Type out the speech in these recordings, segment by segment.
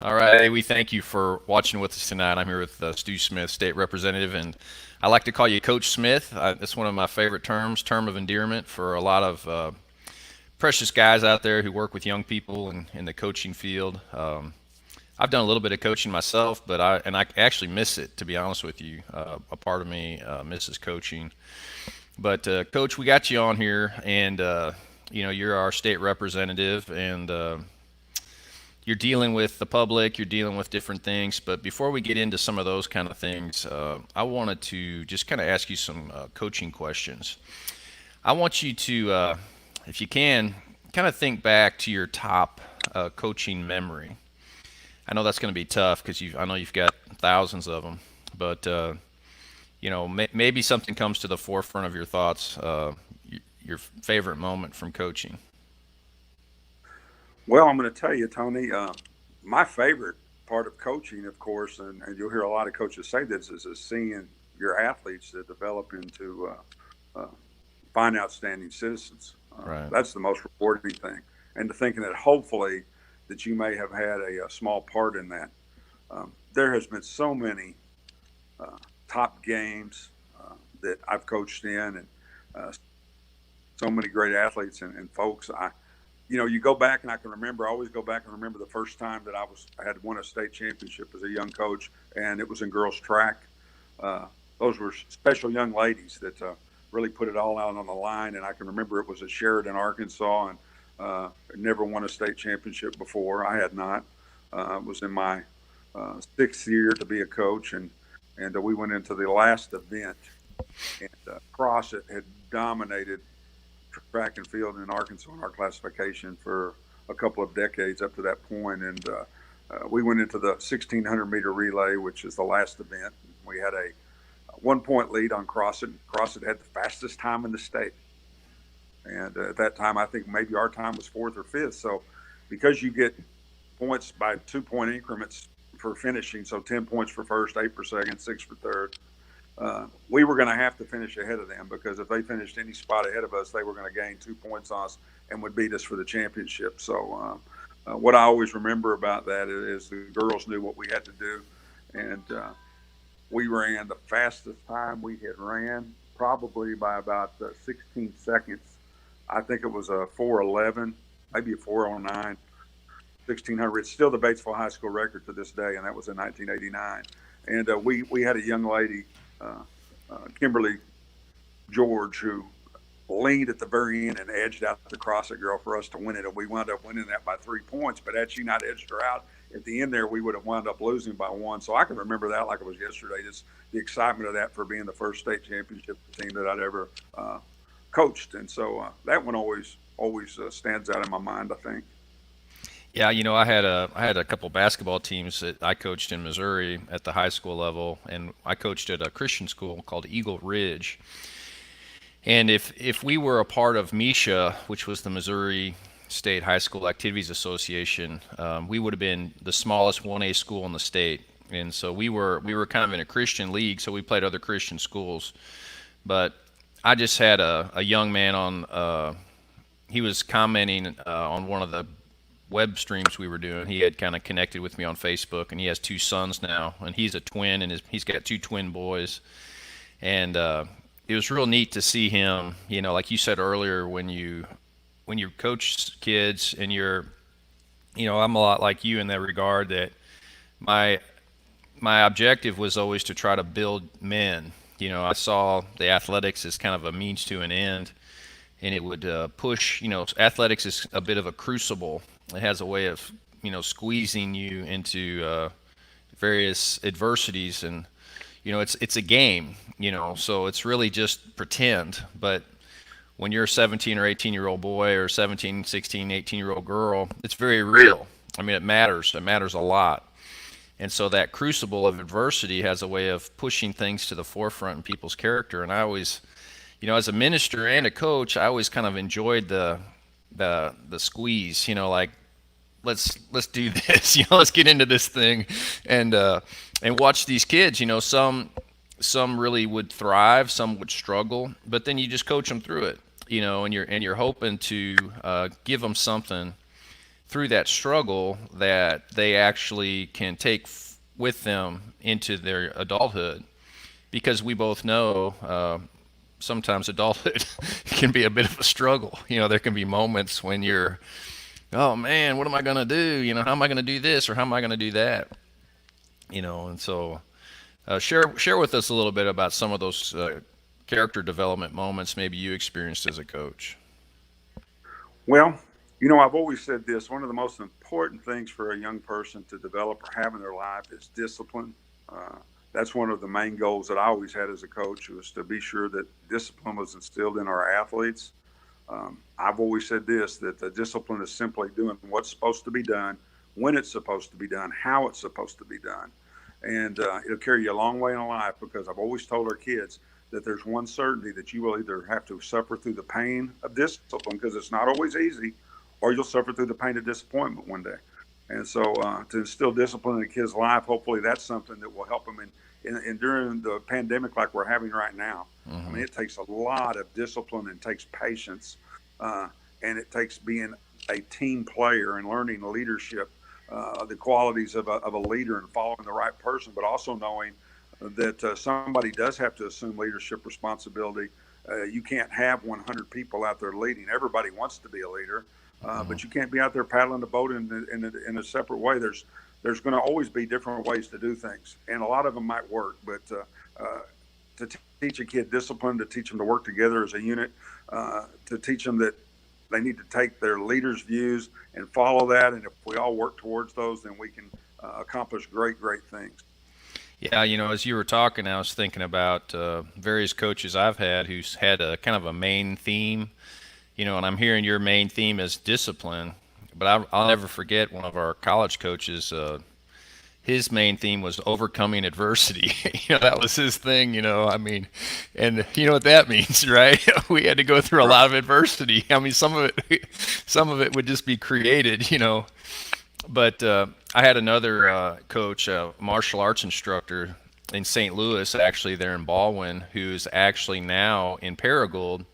All right. Hey, we thank you for watching with us tonight. I'm here with Stu Smith, state representative, and I like to call you Coach Smith. It's one of my favorite terms, term of endearment for a lot of precious guys out there who work with young people in the coaching field. I've done a little bit of coaching myself, but I actually miss it, to be honest with you. A part of me misses coaching. But Coach, we got you on here, and you're our state representative, and you're dealing with the public, you're dealing with different things. But before we get into some of those kind of things, I wanted to just kind of ask you some coaching questions. I want you to, if you can, kind of think back to your top coaching memory. I know that's going to be tough because I know you've got thousands of them, but maybe something comes to the forefront of your thoughts. Your favorite moment from coaching. Well, I'm going to tell you, Tony, my favorite part of coaching, of course, and you'll hear a lot of coaches say this, is seeing your athletes that develop into uh, fine, outstanding citizens. Right. That's the most rewarding thing. And to thinking that hopefully that you may have had a small part in that. There has been so many uh, top games that I've coached in, and uh, so many great athletes and folks. You go back, and I can remember. I always go back and remember the first time that I had won a state championship as a young coach, and it was in girls track. Uh, those were special young ladies that really put it all out on the line, and I can remember it was at Sheridan, Arkansas, and never won a state championship before. I had not. It was in my sixth year to be a coach, and we went into the last event, and CrossFit had dominated track and field in Arkansas in our classification for a couple of decades up to that point. And we went into the 1,600-meter relay, which is the last event. We had a 1-point lead on CrossFit. CrossFit had the fastest time in the state. And at that time, I think maybe our time was fourth or fifth. So because you get points by 2-point increments for finishing, so 10 points for first, 8 for second, 6 for third, we were going to have to finish ahead of them, because if they finished any spot ahead of us, they were going to gain 2 points on us and would beat us for the championship. So what I always remember about that is the girls knew what we had to do, and we ran the fastest time we had ran, probably by about 16 seconds. I think it was a 4:11, maybe a 4:09, 1,600. It's still the Batesville High School record to this day, and that was in 1989. And we had a young lady, uh, Kimberly George, who leaned at the very end and edged out the CrossFit girl for us to win it. And we wound up winning that by 3 points. But had she not edged her out at the end there, we would have wound up losing by one. So I can remember that like it was yesterday, just the excitement of that for being the first state championship team that I'd ever coached. And so that one always stands out in my mind, I think. Yeah, I had a couple basketball teams that I coached in Missouri at the high school level, and I coached at a Christian school called Eagle Ridge. And if we were a part of MISHA, which was the Missouri State High School Activities Association, we would have been the smallest 1A school in the state. And so we were kind of in a Christian league, so we played other Christian schools. But I just had a young man on. He was commenting on one of the web streams we were doing. He had kind of connected with me on Facebook, and he has two sons now, and he's a twin, and he's got two twin boys. And it was real neat to see him. Like you said earlier, when you coach kids, and I'm a lot like you in that regard. That my my objective was always to try to build men. I saw the athletics as kind of a means to an end, and it would push. Athletics is a bit of a crucible. It has a way of squeezing you into various adversities, and it's a game. So it's really just pretend. But when you're a 17 or 18-year-old boy, or 17, 16, 18-year-old girl, it's very real. I mean, it matters. It matters a lot. And so that crucible of adversity has a way of pushing things to the forefront in people's character. And I always, as a minister and a coach, I always kind of enjoyed the squeeze. Like, let's do this. Let's get into this thing, and watch these kids. Some really would thrive, some would struggle, but then you just coach them through it. And you're hoping to give them something through that struggle that they actually can take with them into their adulthood. Because we both know sometimes adulthood can be a bit of a struggle. There can be moments when you're, oh man, what am I going to do? How am I going to do this or how am I going to do that? And so share with us a little bit about some of those character development moments maybe you experienced as a coach. Well, I've always said this. One of the most important things for a young person to develop or have in their life is discipline. That's one of the main goals that I always had as a coach, was to be sure that discipline was instilled in our athletes. I've always said this, that the discipline is simply doing what's supposed to be done, when it's supposed to be done, how it's supposed to be done. And it'll carry you a long way in life, because I've always told our kids that there's one certainty, that you will either have to suffer through the pain of discipline, because it's not always easy, or you'll suffer through the pain of disappointment one day. And so to instill discipline in a kid's life, hopefully that's something that will help them in during the pandemic like we're having right now. I mean, it takes a lot of discipline and takes patience, and it takes being a team player and learning leadership, the qualities of a leader, and following the right person, but also knowing that somebody does have to assume leadership responsibility. You can't have 100 people out there leading. Everybody wants to be a leader, but you can't be out there paddling the boat in a separate way. There's going to always be different ways to do things, and a lot of them might work, but to teach a kid discipline, to teach them to work together as a unit, to teach them that they need to take their leaders' views and follow that, and if we all work towards those, then we can accomplish great things. Yeah, as you were talking, I was thinking about various coaches I've had who's had a kind of a main theme, and I'm hearing your main theme is discipline. But I'll never forget one of our college coaches. His main theme was overcoming adversity. That was his thing. I mean, and you know what that means, right? We had to go through a lot of adversity. I mean, some of it would just be created, But I had another coach, a martial arts instructor in St. Louis, actually there in Baldwin, who's actually now in Paragould,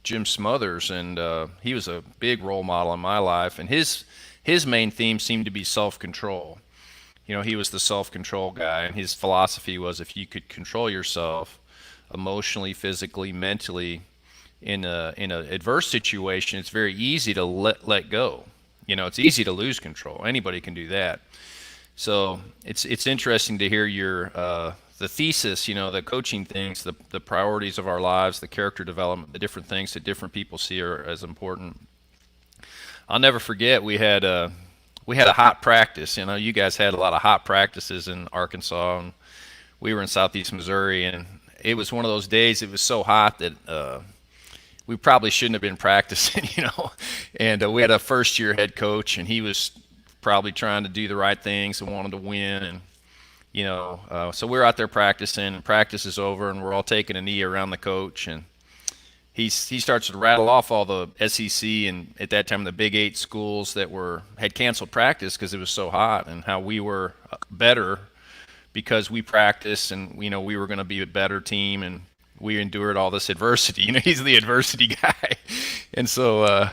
Jim Smothers, and he was a big role model in my life. And his main theme seemed to be self-control. He was the self-control guy, and his philosophy was if you could control yourself emotionally, physically, mentally in a adverse situation, it's very easy to let go. It's easy to lose control. Anybody can do that. So it's interesting to hear your the thesis, the coaching things, the priorities of our lives, the character development, the different things that different people see are as important. I'll never forget we had a hot practice. You guys had a lot of hot practices in Arkansas, and we were in Southeast Missouri, and it was one of those days. It was so hot that we probably shouldn't have been practicing, And we had a first-year head coach, and he was probably trying to do the right things and wanted to win, and so we're out there practicing, and practice is over, and we're all taking a knee around the coach, and he starts to rattle off all the SEC and at that time the Big 8 schools that had canceled practice because it was so hot, and how we were better because we practiced, and we were going to be a better team, and we endured all this adversity. He's the adversity guy, and so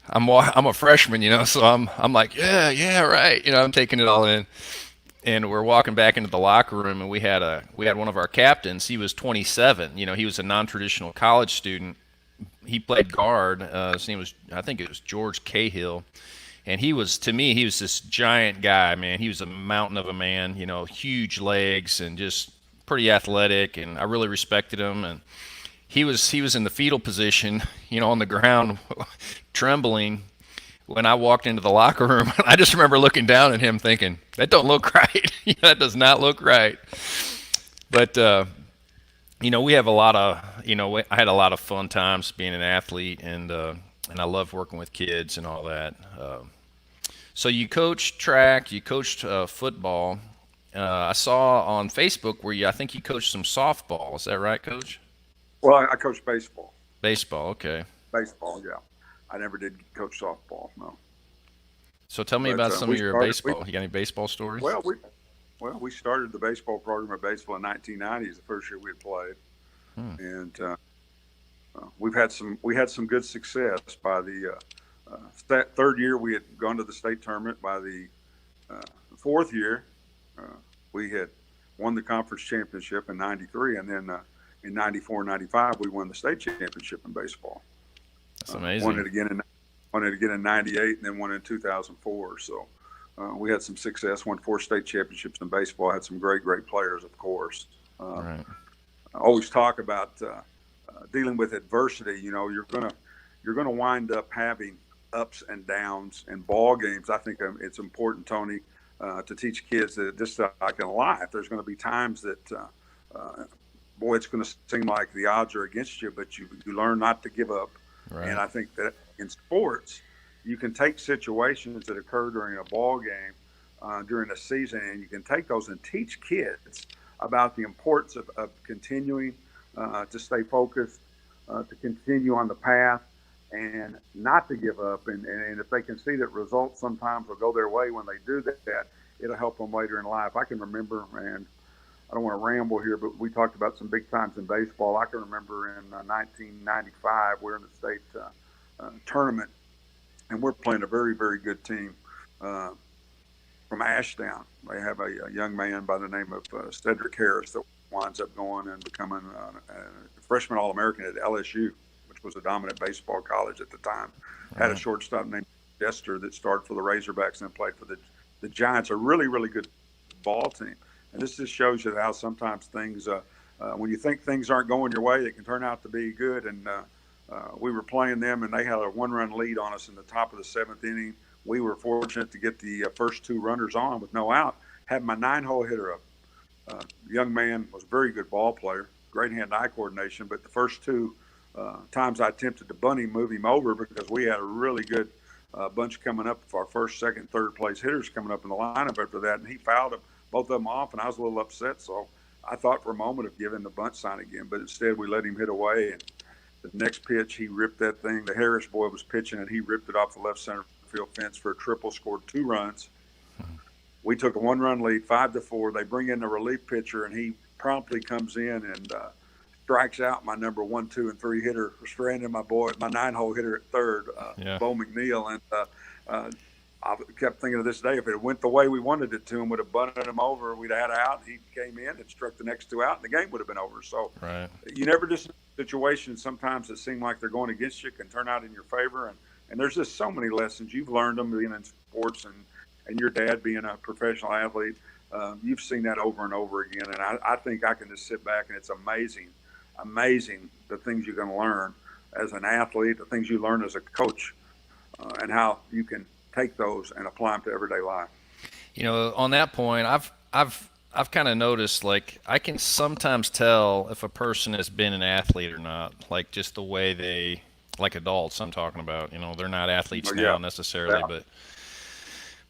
I'm a freshman, so I'm like, yeah, right, I'm taking it all in. And we're walking back into the locker room, and we had one of our captains. He was 27. He was a non-traditional college student. He played guard. His name was, I think it was George Cahill. And to me, he was this giant guy, man. He was a mountain of a man, huge legs and just pretty athletic. And I really respected him. And he was in the fetal position, on the ground, trembling. When I walked into the locker room, I just remember looking down at him thinking, that don't look right. That does not look right. But, we have a lot of, I had a lot of fun times being an athlete, and I love working with kids and all that. So you coached track, you coached football. I saw on Facebook where I think you coached some softball. Is that right, Coach? Well, I coached baseball. Baseball, okay. Baseball, yeah. I never did coach softball, no. So tell me about some of your baseball. You got any baseball stories? Well, we started the baseball program at Batesville in 1990. The first year we had played, and we had some good success by the Third year, we had gone to the state tournament. By the fourth year, we had won the conference championship in '93, and then in '94, '95, we won the state championship in baseball. That's amazing. Won it again in '98, and then won in 2004. So we had some success. Won 4 state championships in baseball. Had some great players, of course. Right. I always talk about dealing with adversity. You know, you're gonna wind up having ups and downs in ball games. I think it's important, Tony, to teach kids that just like in life, there's going to be times that, boy, it's going to seem like the odds are against you, but you learn not to give up. Right. And I think that in sports, you can take situations that occur during a ball game, during a season, and you can take those and teach kids about the importance of continuing to stay focused, to continue on the path, and not to give up. And if they can see that results sometimes will go their way when they do that, it'll help them later in life. I can remember, and I don't want to ramble here, but we talked about some big times in baseball. I can remember in 1995, we're in the state tournament, and we're playing a very very good team from Ashdown. They have a young man by the name of Cedric Harris that winds up going and becoming a freshman All-American at LSU, which was a dominant baseball college at the time. Had a shortstop named Jester that started for the Razorbacks and then played for the Giants. A really good ball team. And this just shows you how sometimes things, when you think things aren't going your way, it can turn out to be good. And we were playing them, and they had a 1-run lead on us in the top of the 7th inning. We were fortunate to get the first 2 runners on with no out. Had my 9-hole hitter up. The young man was a very good ball player, great hand-eye coordination, but the first 2 times I attempted to bunt him, move him over, because we had a really good bunch coming up for our first, second, third place hitters coming up in the lineup after that, and he fouled them, both of them off, and I was a little upset. So I thought for a moment of giving the bunt sign again, but instead we let him hit away. And the next pitch, he ripped that thing. The Harris boy was pitching, and he ripped it off the left center field fence for a triple, scored 2 runs. We took a 1-run lead, 5-4. They bring in the relief pitcher, and he promptly comes in and strikes out my number 1, 2, and 3 hitter, stranding my 9-hole hitter at third, Bo McNeil. And I kept thinking of this day, if it went the way we wanted it to, and would have bunted him over, we'd have had out. He came in and struck the next 2 out, and the game would have been over. So you never just situations sometimes that seem like they're going against you can turn out in your favor. And there's just so many lessons. You've learned them being in sports, and your dad being a professional athlete. You've seen that over and over again. And I think I can just sit back, and it's amazing the things you can learn as an athlete, the things you learn as a coach, and how you can take those and apply them to everyday life. You know, on that point, I've kind of noticed, like, I can sometimes tell if a person has been an athlete or not, like just the way they, like adults I'm talking about, you know, they're not athletes now necessarily,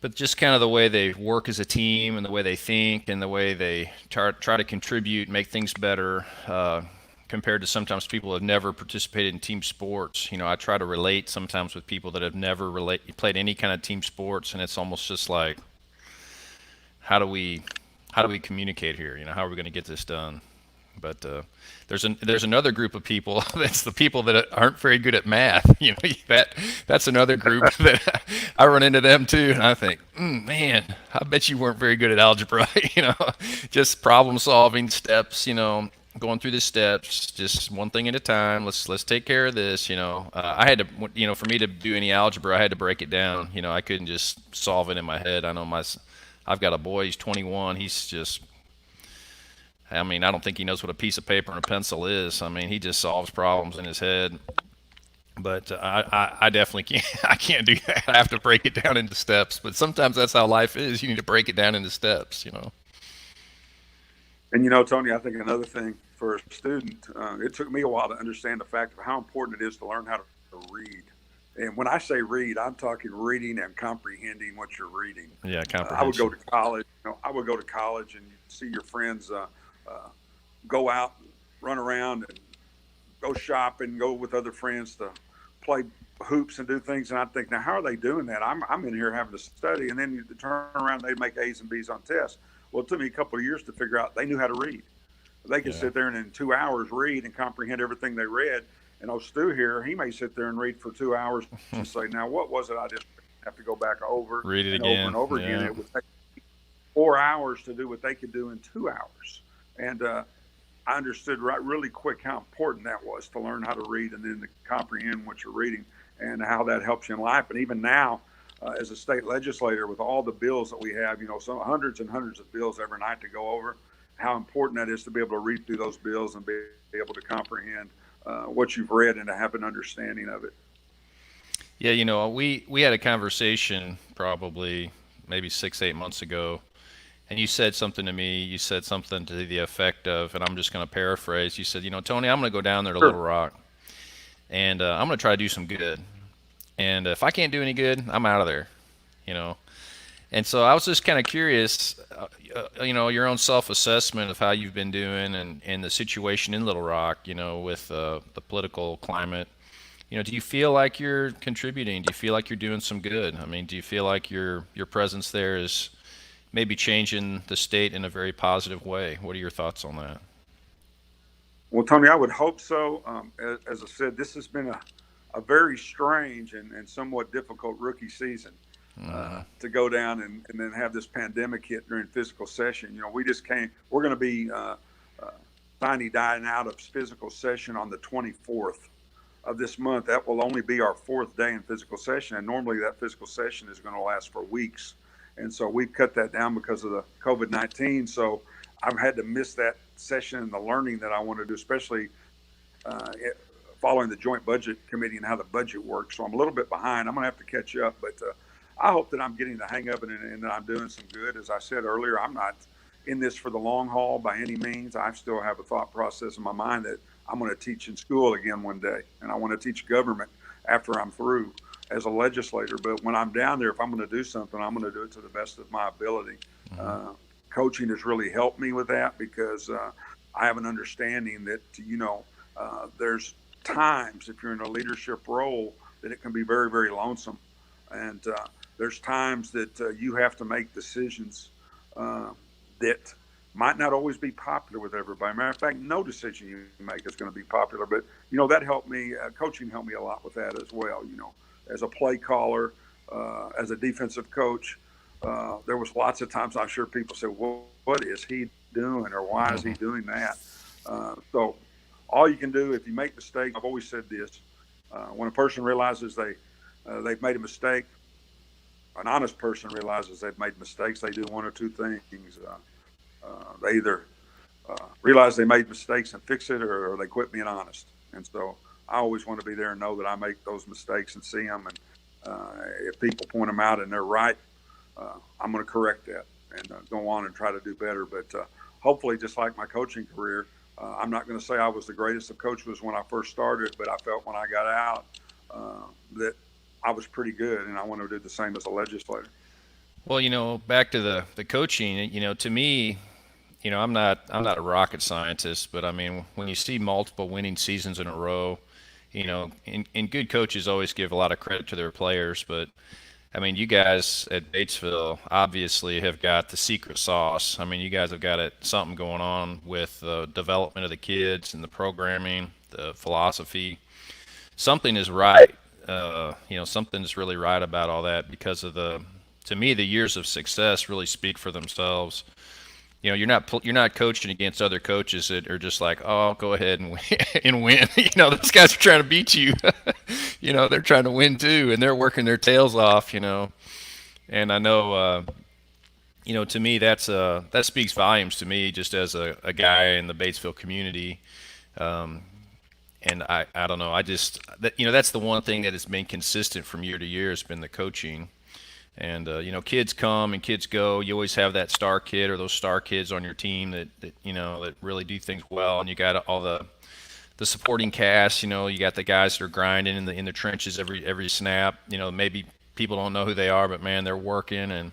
but just kind of the way they work as a team and the way they think and the way they try to contribute, make things better, compared to sometimes people who have never participated in team sports. You know, I try to relate sometimes with people that have never played any kind of team sports, and it's almost just like, how do we communicate here? You know, how are we going to get this done? But there's another group of people. That's the people that aren't very good at math. You know, that's another group that I run into them too, and I think, man, I bet you weren't very good at algebra. You know, just problem solving steps. You know, going through the steps, just one thing at a time. Let's take care of this. You know, I had to, you know, for me to do any algebra, I had to break it down. You know, I couldn't just solve it in my head. I know I've got a boy. He's 21. He's just, I mean, I don't think he knows what a piece of paper and a pencil is. I mean, he just solves problems in his head. But I definitely can't. I can't do that. I have to break it down into steps. But sometimes that's how life is. You need to break it down into steps. You know. And you know, Tony, I think another thing for a student, it took me a while to understand the fact of how important it is to learn how to read. And when I say read, I'm talking reading and comprehending what you're reading. Yeah, comprehension. I would go to college. You know, I would go to college and see your friends go out, run around, and go shopping, go with other friends to play hoops and do things. And I think, now, how are they doing that? I'm in here having to study, and then you turn around, they make A's and B's on tests. Well, it took me a couple of years to figure out they knew how to read. They could sit there and in 2 hours read and comprehend everything they read. And old Stu here, he may sit there and read for 2 hours and say, now, what was it I just have to go back over Read it and over and again. over again? Yeah. It would take 4 hours to do what they could do in 2 hours. And I understood really quick how important that was to learn how to read and then to comprehend what you're reading and how that helps you in life. And even now, as a state legislator, with all the bills that we have, so hundreds and hundreds of bills every night to go over, how important that is to be able to read through those bills and be able to comprehend what you've read and to have an understanding of it. Yeah, we had a conversation probably maybe 6, 8 months ago, and you said something to me. You said something to the effect of, and I'm just going to paraphrase. You said, Tony, I'm going to go down there to Little Sure. Rock, and I'm going to try to do some good. And if I can't do any good, I'm out of there, you know. And so I was just kind of curious, your own self-assessment of how you've been doing and the situation in Little Rock, with the political climate. Do you feel like you're contributing? Do you feel like you're doing some good? I mean, do you feel like your presence there is maybe changing the state in a very positive way? What are your thoughts on that? Well, Tony, I would hope so. As I said, this has been a very strange and somewhat difficult rookie season to go down and then have this pandemic hit during physical session. We just can't. We're going to be finally dying out of physical session on the 24th of this month. That will only be our 4th day in physical session, and normally that physical session is going to last for weeks. And so we've cut that down because of the COVID-19. So I've had to miss that session and the learning that I want to do, especially following the joint budget committee and how the budget works. So I'm a little bit behind. I'm going to have to catch up, but I hope that I'm getting the hang of it and that I'm doing some good. As I said earlier, I'm not in this for the long haul by any means. I still have a thought process in my mind that I'm going to teach in school again one day, and I want to teach government after I'm through as a legislator. But when I'm down there, if I'm going to do something, I'm going to do it to the best of my ability. Coaching has really helped me with that because I have an understanding that, there's times if you're in a leadership role that it can be very, very lonesome. And there's times that you have to make decisions that might not always be popular with everybody. Matter of fact, no decision you make is going to be popular. But, that helped me. Coaching helped me a lot with that as well. As a play caller, as a defensive coach, there was lots of times I'm sure people said, well, what is he doing or why is he doing that? So all you can do if you make mistakes, I've always said this, when a person realizes they've made a mistake, an honest person realizes they've made mistakes, they do one or two things. They either realize they made mistakes and fix it, or they quit being honest. And so I always want to be there and know that I make those mistakes and see them. And if people point them out and they're right, I'm going to correct that and go on and try to do better. But hopefully, just like my coaching career, I'm not going to say I was the greatest of coaches when I first started, but I felt when I got out that I was pretty good, and I want to do the same as a legislator. Well, back to the coaching, to me, I'm not a rocket scientist, but I mean, when you see multiple winning seasons in a row, and good coaches always give a lot of credit to their players, but I mean, you guys at Batesville obviously have got the secret sauce. I mean, you guys have got something going on with the development of the kids and the programming, the philosophy. Something is right. Something's really right about all that because of to me, the years of success really speak for themselves. You're not coaching against other coaches that are just like, oh, go ahead and win, and win. Those guys are trying to beat you. They're trying to win too, and they're working their tails off. And I know, to me, that speaks volumes to me just as a guy in the Batesville community. And I don't know. That's the one thing that has been consistent from year to year has been the coaching. And kids come and kids go. You always have that star kid or those star kids on your team that really do things well. And you got all the supporting cast. You got the guys that are grinding in the trenches every snap. Maybe people don't know who they are, but man, they're working and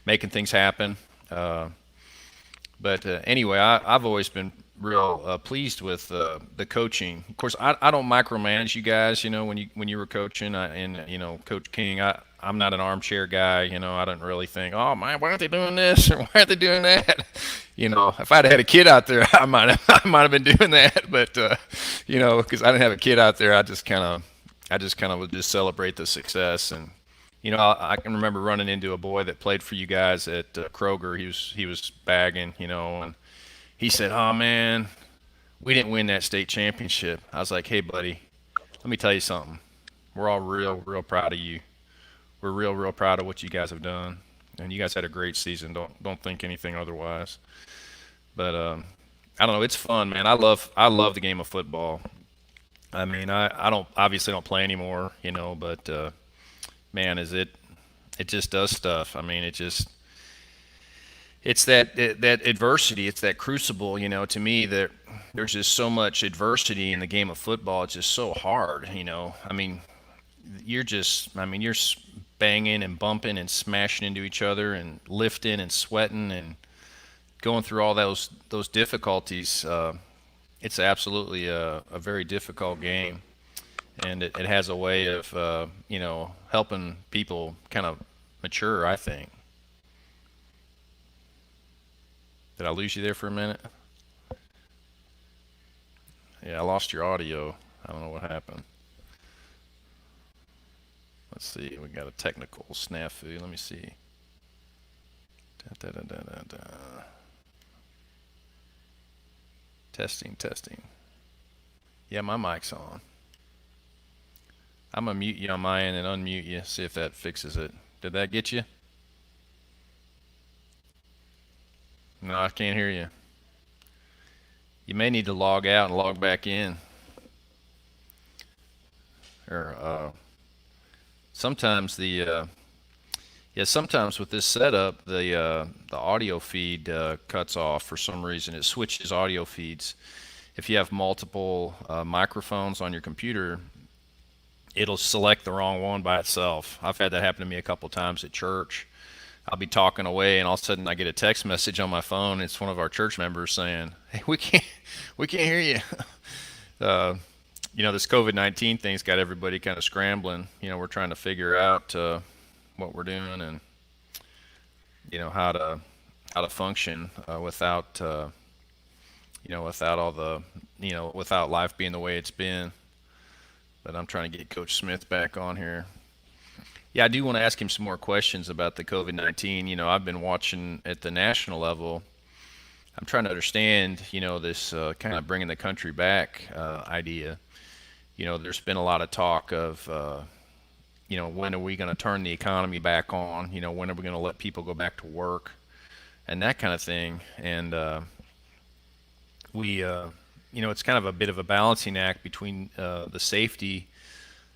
making things happen. But anyway, I've always been real pleased with the coaching. Of course, I don't micromanage you guys. When you were coaching, and Coach King, I'm not an armchair guy. I don't really think, oh man, why aren't they doing this or why aren't they doing that? If I'd had a kid out there, I might have been doing that. But because I didn't have a kid out there, I just kind of would just celebrate the success. And I can remember running into a boy that played for you guys at Kroger. He was bagging, and he said, "Oh man, we didn't win that state championship." I was like, "Hey buddy, let me tell you something. We're all real proud of you. We're real proud of what you guys have done, and you guys had a great season. Don't think anything otherwise." But I don't know. It's fun, man. I love the game of football. I mean, I don't obviously don't play anymore, but man, it just does stuff. I mean, it's that adversity, it's that crucible, to me that there's just so much adversity in the game of football. It's just so hard. I mean, you're banging and bumping and smashing into each other and lifting and sweating and going through all those difficulties. It's absolutely a very difficult game, and it has a way of helping people kind of mature, I think. Did I lose you there for a minute? Yeah, I lost your audio. I don't know what happened. Let's see. We got a technical snafu. Let me see. Da, da, da, da, da, da. Testing. Yeah, my mic's on. I'm going to mute you on my end and unmute you. See if that fixes it. Did that get you? No, I can't hear you. You may need to log out and log back in. Or sometimes sometimes with this setup, the audio feed cuts off for some reason. It switches audio feeds. If you have multiple microphones on your computer, it'll select the wrong one by itself. I've had that happen to me a couple times at church. I'll be talking away, and all of a sudden I get a text message on my phone. It's one of our church members saying, "Hey, we can't hear you." This COVID-19 thing's got everybody kind of scrambling. We're trying to figure out what we're doing and how to function without without all the without life being the way it's been. But I'm trying to get Coach Smith back on here. Yeah, I do want to ask him some more questions about the COVID-19. I've been watching at the national level. I'm trying to understand, this kind of bringing the country back idea. There's been a lot of talk of, when are we going to turn the economy back on? When are we going to let people go back to work and that kind of thing? And it's kind of a bit of a balancing act between the safety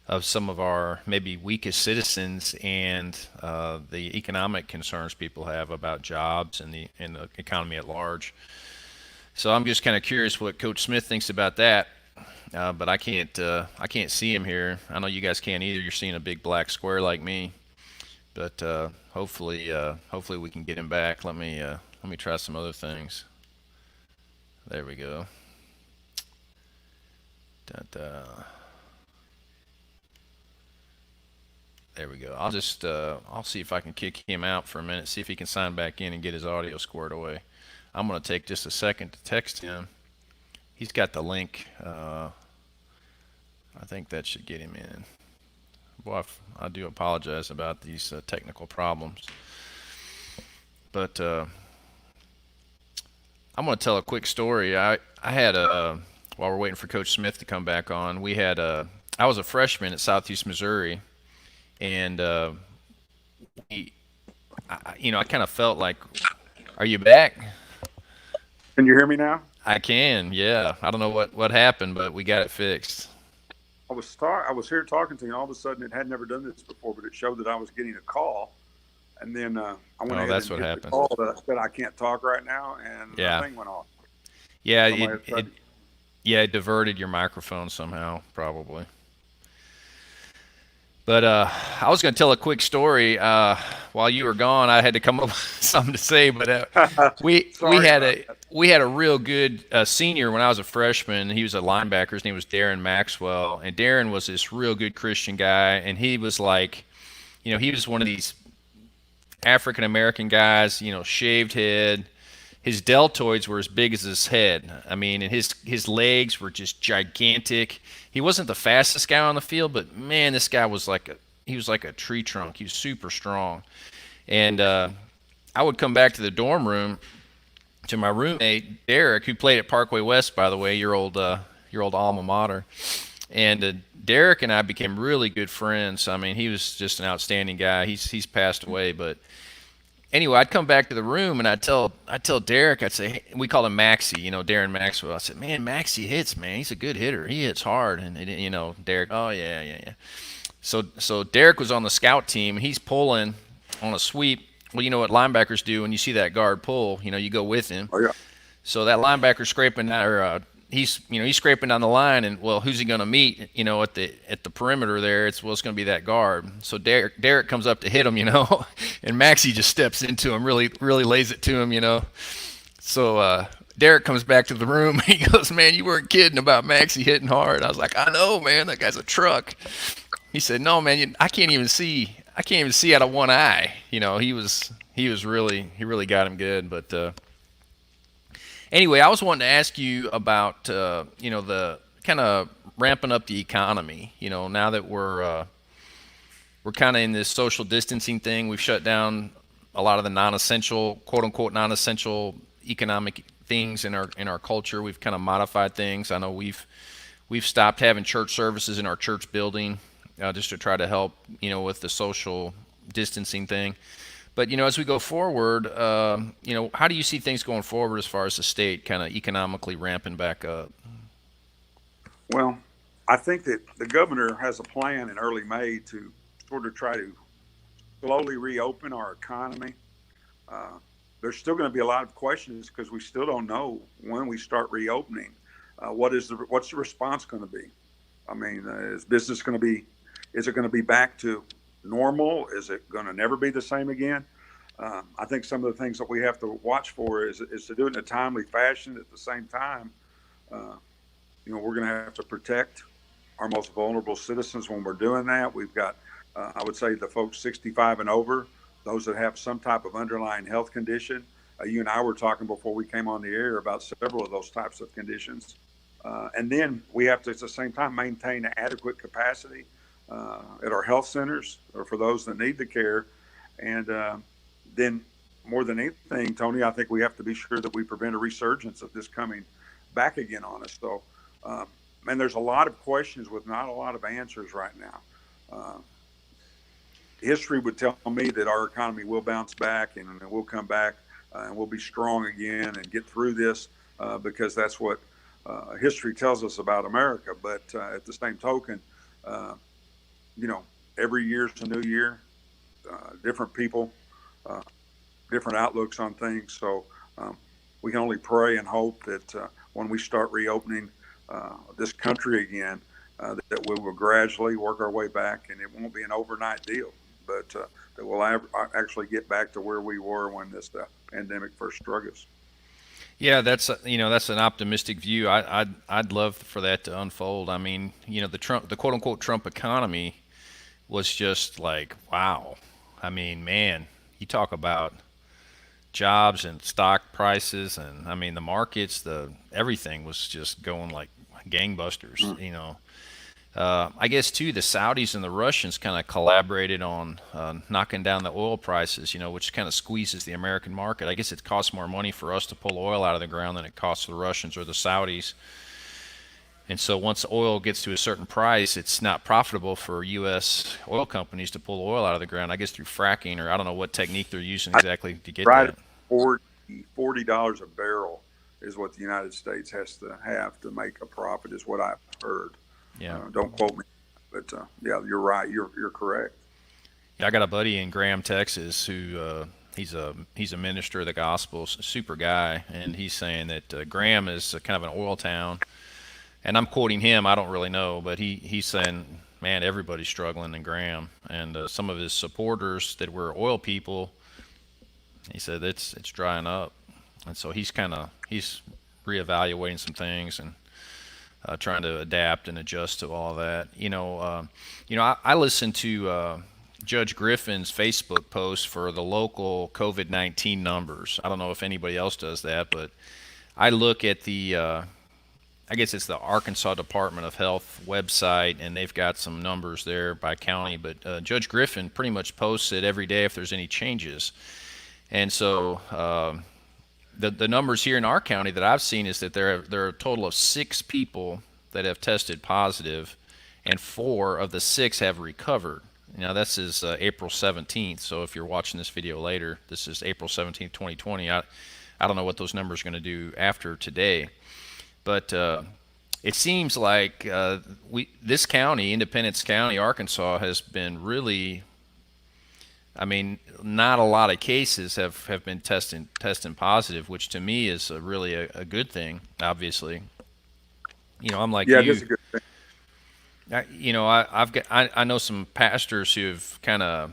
of some of our maybe weakest citizens and the economic concerns people have about jobs and the economy at large. So I'm just kind of curious what Coach Smith thinks about that. But I can't see him here. I know you guys can't either. You're seeing a big black square like me. But hopefully we can get him back. Let me try some other things. There we go. There we go. I'll see if I can kick him out for a minute, see if he can sign back in and get his audio squared away. I'm going to take just a second to text him. He's got the link. I think that should get him in. Boy, I do apologize about these technical problems. But I'm going to tell a quick story. I had while we're waiting for Coach Smith to come back on, I was a freshman at Southeast Missouri. And I kind of felt like, are you back? Can you hear me now? I can, yeah. I don't know what happened, but we got it fixed. I was here talking to you, and all of a sudden it had never done this before, but it showed that I was getting a call, and then I went ahead that's and what hit happened. the call that said I can't talk right now, and the thing went off. Yeah, it diverted your microphone somehow, probably. But I was going to tell a quick story. While you were gone, I had to come up with something to say. But we had a real good senior when I was a freshman. He was a linebacker. His name was Darren Maxwell, and Darren was this real good Christian guy. And he was like, he was one of these African American guys, shaved head. His deltoids were as big as his head. I mean, and his legs were just gigantic. He wasn't the fastest guy on the field, but man, this guy was he was like a tree trunk. He was super strong. And I would come back to the dorm room to my roommate Derek, who played at Parkway West, by the way, your old alma mater. And Derek and I became really good friends. I mean, he was just an outstanding guy. He's passed away, but anyway, I'd come back to the room and I'd tell Derek, I'd say, hey, we call him Maxie, Darren Maxwell. I said, man, Maxie hits, man. He's a good hitter. He hits hard. And Derek, oh yeah, yeah, yeah. So Derek was on the scout team. He's pulling on a sweep. Well, you know what linebackers do when you see that guard pull. You go with him. Oh yeah. So that linebacker scraping that, or he's scraping down the line, and well, who's he going to meet? At the perimeter there, it's going to be that guard. So Derek comes up to hit him, and Maxie just steps into him, really lays it to him. So Derek comes back to the room. He goes, "Man, you weren't kidding about Maxie hitting hard." I was like, "I know, man. That guy's a truck." He said, "No, man, I can't even see. I can't even see out of one eye." He really got him good, but. Anyway, I was wanting to ask you about the kind of ramping up the economy. Now that we're kind of in this social distancing thing, we've shut down a lot of the non-essential, quote unquote, non-essential economic things in our culture. We've kind of modified things. I know we've stopped having church services in our church building just to try to help with the social distancing thing. But, as we go forward, how do you see things going forward as far as the state kind of economically ramping back up? Well, I think that the governor has a plan in early May to sort of try to slowly reopen our economy. There's still going to be a lot of questions because we still don't know when we start reopening. What's the response going to be? I mean, is business going to be? Is it going to be back to normal? Is it going to never be the same again? I think some of the things that we have to watch for is to do it in a timely fashion. At the same time, we're going to have to protect our most vulnerable citizens when we're doing that. We've got, I would say, the folks 65 and over, those that have some type of underlying health condition. You and I were talking before we came on the air about several of those types of conditions. And then we have to, at the same time, maintain adequate capacity at our health centers or for those that need the care. And then more than anything, Tony, I think we have to be sure that we prevent a resurgence of this coming back again on us. So, and there's a lot of questions with not a lot of answers right now. History would tell me that our economy will bounce back and we'll come back and we'll be strong again and get through this because that's what history tells us about America. But at the same token, every year's a new year, different people, different outlooks on things. So we can only pray and hope that when we start reopening this country again, that we will gradually work our way back, and it won't be an overnight deal, but that we'll actually get back to where we were when this pandemic first struck us. Yeah, that's an optimistic view. I'd love for that to unfold. I mean, the quote unquote Trump economy was just like, wow. I mean, man, you talk about jobs and stock prices, and I mean the markets, everything was just going like gangbusters. I guess too the Saudis and the Russians kind of collaborated on knocking down the oil prices, which kind of squeezes the American market. I guess it costs more money for us to pull oil out of the ground than it costs the Russians or the Saudis. And so once oil gets to a certain price, it's not profitable for U.S. oil companies to pull oil out of the ground, I guess through fracking, or I don't know what technique they're using exactly to get right that. $40 a barrel is what the United States has to have to make a profit, is what I've heard. Yeah. Don't quote me, but yeah, you're right. You're correct. Yeah, I got a buddy in Graham, Texas, who he's a minister of the gospel, super guy, and he's saying that Graham is kind of an oil town. And I'm quoting him, I don't really know, but he's saying, man, everybody's struggling in Graham. And some of his supporters that were oil people, he said it's drying up. And so he's reevaluating some things and trying to adapt and adjust to all of that. I listen to Judge Griffin's Facebook post for the local COVID-19 numbers. I don't know if anybody else does that, but I look at I guess it's the Arkansas Department of Health website, and they've got some numbers there by county. But Judge Griffin pretty much posts it every day if there's any changes. And so the numbers here in our county that I've seen is that there are a total of 6 people that have tested positive, and 4 of the 6 have recovered. Now, this is April 17th, so if you're watching this video later, this is April 17th, 2020. I don't know what those numbers are going to do after today. But it seems like this county, Independence County, Arkansas, has been really, I mean, not a lot of cases have been testing positive, which to me is really a good thing, obviously. I'm like Yeah, you. that's a good thing. I know some pastors who've kind of,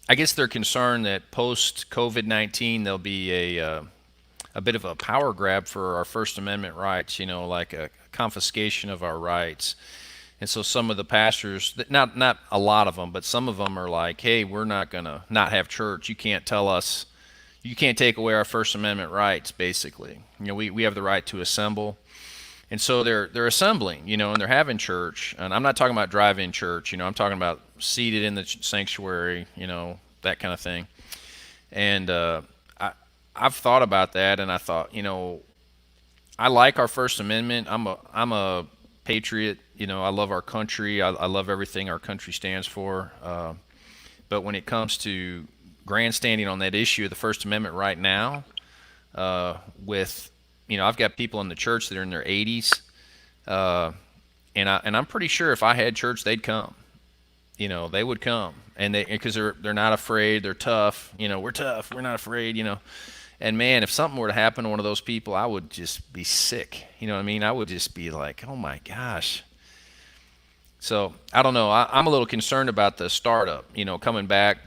I guess they're concerned that post COVID-19 there'll be a bit of a power grab for our First Amendment rights, like a confiscation of our rights. And so some of the pastors, not a lot of them, but some of them are like, hey, we're not going to not have church. You can't tell us, you can't take away our First Amendment rights, basically. We have the right to assemble. And so they're assembling, and they're having church. And I'm not talking about drive-in church, I'm talking about seated in the sanctuary, that kind of thing. And I've thought about that, and I thought, I like our First Amendment. I'm a patriot. I love our country. I love everything our country stands for. But when it comes to grandstanding on that issue of the First Amendment right now, with I've got people in the church that are in their 80s, and I'm pretty sure if I had church, they'd come. They would come, and because they're not afraid. They're tough. We're tough. We're not afraid. And man, if something were to happen to one of those people, I would just be sick. You know what I mean? I would just be like, oh my gosh. So I don't know. I'm a little concerned about the startup, coming back.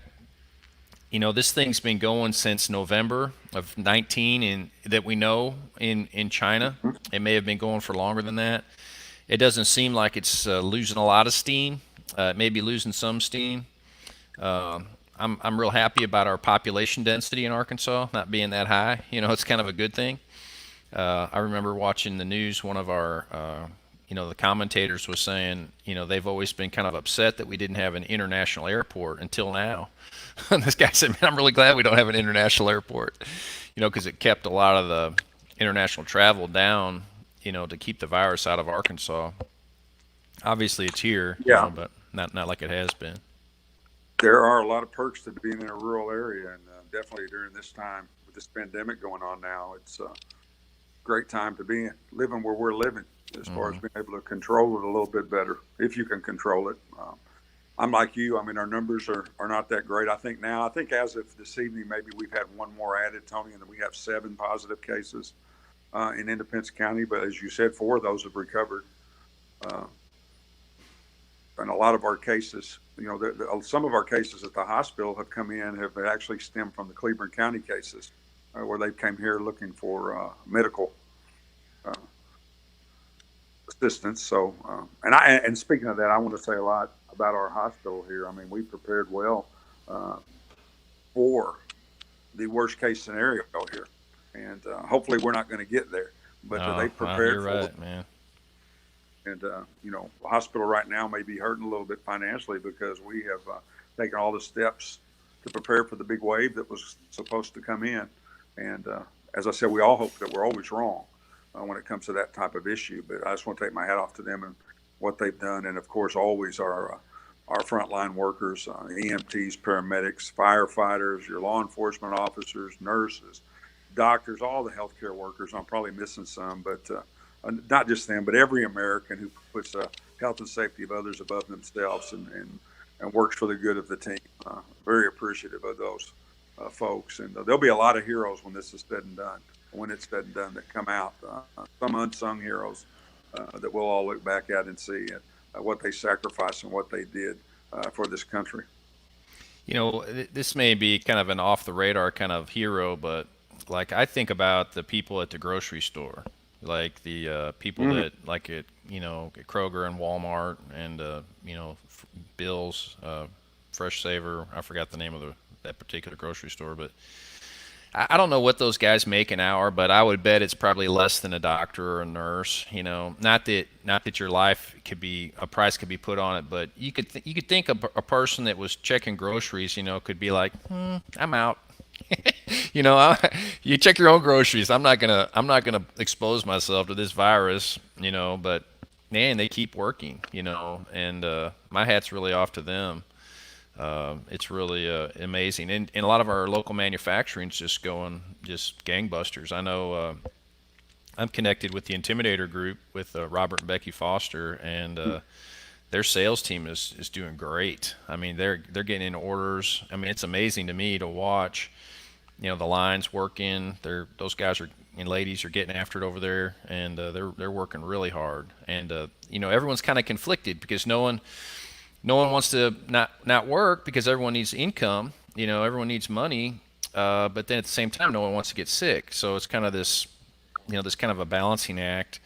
This thing's been going since November of 19, and that we know in China. It may have been going for longer than that. It doesn't seem like it's losing a lot of steam. It may be losing some steam. I'm real happy about our population density in Arkansas not being that high. It's kind of a good thing. I remember watching the news. One of our, the commentators was saying, they've always been kind of upset that we didn't have an international airport until now. This guy said, man, I'm really glad we don't have an international airport, because it kept a lot of the international travel down, to keep the virus out of Arkansas. Obviously, it's here, Yeah. but not like it has been. There are a lot of perks to being in a rural area, and definitely during this time with this pandemic going on now, it's a great time to be living where we're living, as far as being able to control it a little bit better, if you can control it. I'm like you. I mean, our numbers are not that great. I think as of this evening, maybe we've had one more added, Tony, and then we have 7 positive cases in Independence County. But as you said, 4 of those have recovered. And a lot of our cases, some of our cases at the hospital have come in, have actually stemmed from the Cleveland County cases, where they came here looking for medical assistance. So, and speaking of that, I want to say a lot about our hospital here. I mean, we prepared well for the worst case scenario here, and hopefully we're not going to get there. But they prepared you're for right, it. man. And, the hospital right now may be hurting a little bit financially because we have taken all the steps to prepare for the big wave that was supposed to come in. And as I said, we all hope that we're always wrong when it comes to that type of issue. But I just want to take my hat off to them and what they've done. And, of course, always our frontline workers, EMTs, paramedics, firefighters, your law enforcement officers, nurses, doctors, all the healthcare workers. I'm probably missing some, but not just them, but every American who puts the health and safety of others above themselves and works for the good of the team. Very appreciative of those folks. And there'll be a lot of heroes when this is said and done, that come out. Some unsung heroes that we'll all look back at and see what they sacrificed and what they did for this country. This may be kind of an off the radar kind of hero, but like I think about the people at the grocery store. Like the people that like at Kroger and Walmart and Bill's Fresh Saver. I forgot the name of that particular grocery store, but I don't know what those guys make an hour, but I would bet it's probably less than a doctor or a nurse. Not that your life could be a price could be put on it, but you could think a person that was checking groceries, could be like, I'm out. You check your own groceries. I'm not gonna expose myself to this virus, But man, they keep working, and my hat's really off to them. It's really amazing, and a lot of our local manufacturing is just gangbusters. I know I'm connected with the Intimidator group with Robert and Becky Foster, and their sales team is doing great. I mean, they're getting in orders. I mean, it's amazing to me to watch. The lines working. Those guys and ladies are getting after it over there, and they're working really hard. And everyone's kind of conflicted because no one wants to not work because everyone needs income. Everyone needs money, but then at the same time, no one wants to get sick. So it's kind of this kind of a balancing act.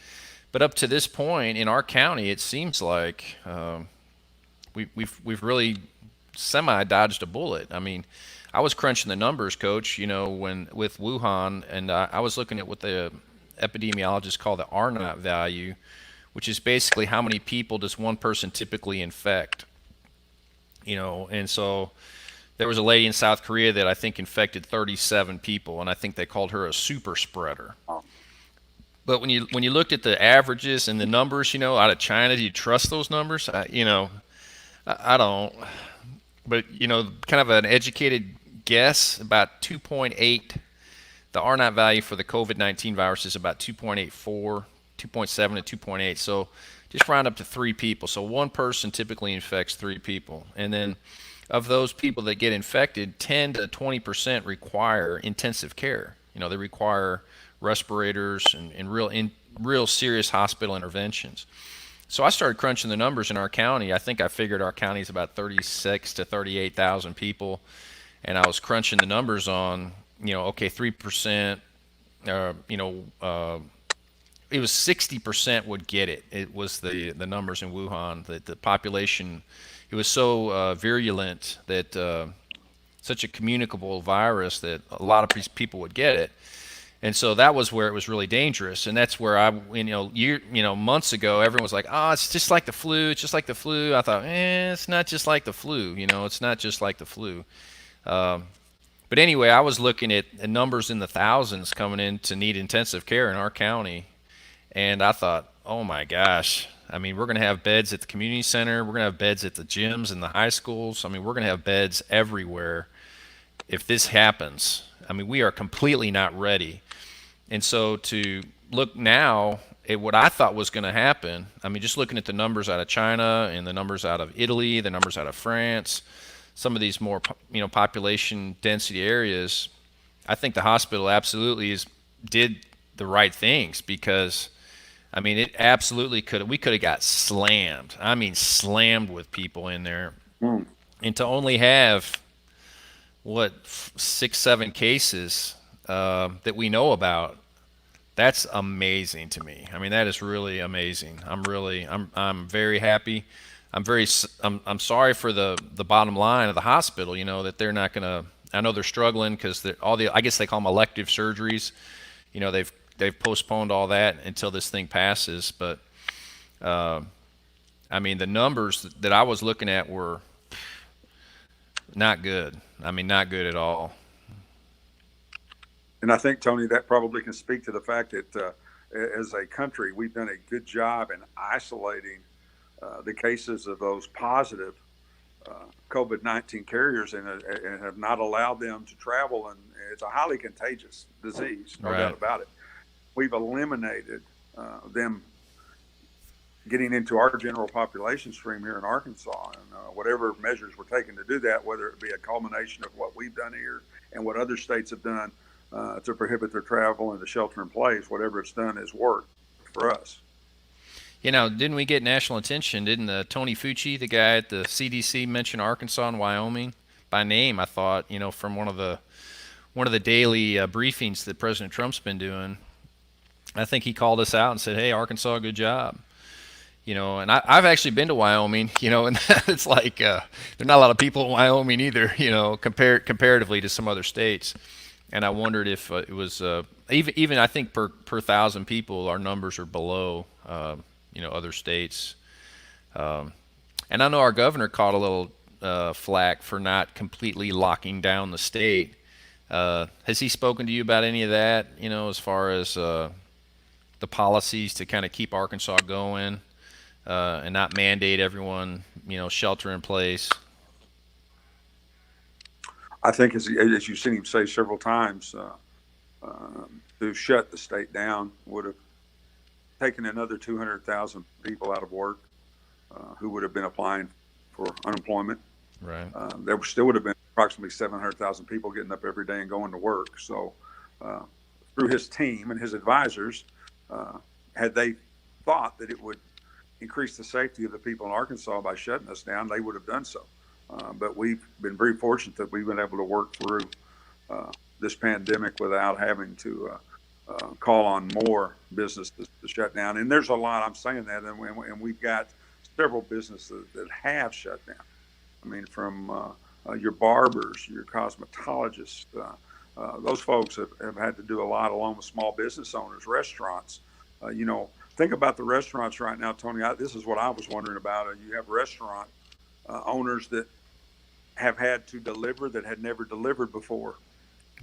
But up to this point in our county, it seems like we've really semi dodged a bullet. I mean, I was crunching the numbers, Coach. When with Wuhan, and I was looking at what the epidemiologists call the R0 value, which is basically how many people does one person typically infect. And so there was a lady in South Korea that I think infected 37 people, and I think they called her a super spreader. But when you looked at the averages and the numbers, out of China, do you trust those numbers? I don't. But kind of an educated guess, about 2.8. The R0 value for the COVID-19 virus is about 2.84. 2.7 to 2.8. So just round up to 3 people. So one person typically infects 3 people. And then of those people that get infected, 10 to 20% require intensive care. They require respirators and real serious hospital interventions. So I started crunching the numbers in our county. I think I figured our county is about 36 to 38,000 people. And I was crunching the numbers on, 3%, it was 60% would get it. It was the numbers in Wuhan that the population, it was so virulent that such a communicable virus that a lot of people would get it. And so that was where it was really dangerous. And that's where months ago, everyone was like, oh, it's just like the flu. It's just like the flu. I thought, it's not just like the flu. It's not just like the flu. But anyway, I was looking at numbers in the thousands coming in to need intensive care in our county. And I thought, oh my gosh, I mean, we're going to have beds at the community center. We're going to have beds at the gyms and the high schools. I mean, we're going to have beds everywhere if this happens. I mean, we are completely not ready. And so to look now at what I thought was going to happen, I mean, just looking at the numbers out of China and the numbers out of Italy, the numbers out of France, some of these more, population density areas, I think the hospital absolutely did the right things because, I mean, it absolutely we could have got slammed. I mean, slammed with people in there. And to only have, 6, 7 cases that we know about, that's amazing to me. I mean, that is really amazing. I'm very happy. I'm sorry for the bottom line of the hospital, that they're not going to, I know they're struggling because I guess they call them elective surgeries. They've postponed all that until this thing passes. But, I mean, the numbers that I was looking at were not good. I mean, not good at all. And I think, Tony, that probably can speak to the fact that as a country, we've done a good job in isolating the cases of those positive COVID-19 carriers and have not allowed them to travel. And it's a highly contagious disease, no doubt about it. We've eliminated them getting into our general population stream here in Arkansas, and whatever measures were taken to do that, whether it be a culmination of what we've done here and what other states have done to prohibit their travel and to shelter in place, whatever it's done has worked for us. Didn't we get national attention? Didn't Tony Fauci, the guy at the CDC, mention Arkansas and Wyoming by name? I thought, from one of the daily briefings that President Trump's been doing. I think he called us out and said, "Hey, Arkansas, good job." And I've actually been to Wyoming, and it's like there's not a lot of people in Wyoming either, comparatively to some other states. And I wondered if it was even I think per thousand people, our numbers are below other states. And I know our governor caught a little flack for not completely locking down the state. Has he spoken to you about any of that? As far as the policies to kind of keep Arkansas going and not mandate everyone, shelter in place. I think, as you've seen him say several times, to shut the state down would have taken another 200,000 people out of work who would have been applying for unemployment. Right. There still would have been approximately 700,000 people getting up every day and going to work. So through his team and his advisors, had they thought that it would increase the safety of the people in Arkansas by shutting us down, they would have done so. But we've been very fortunate that we've been able to work through this pandemic without having to call on more businesses to shut down. And there's a lot, I'm saying that, and we've got several businesses that have shut down. I mean, from your barbers, your cosmetologists, those folks have had to do a lot along with small business owners, restaurants. Think about the restaurants right now, Tony. This is what I was wondering about. You have restaurant owners that have had to deliver that had never delivered before.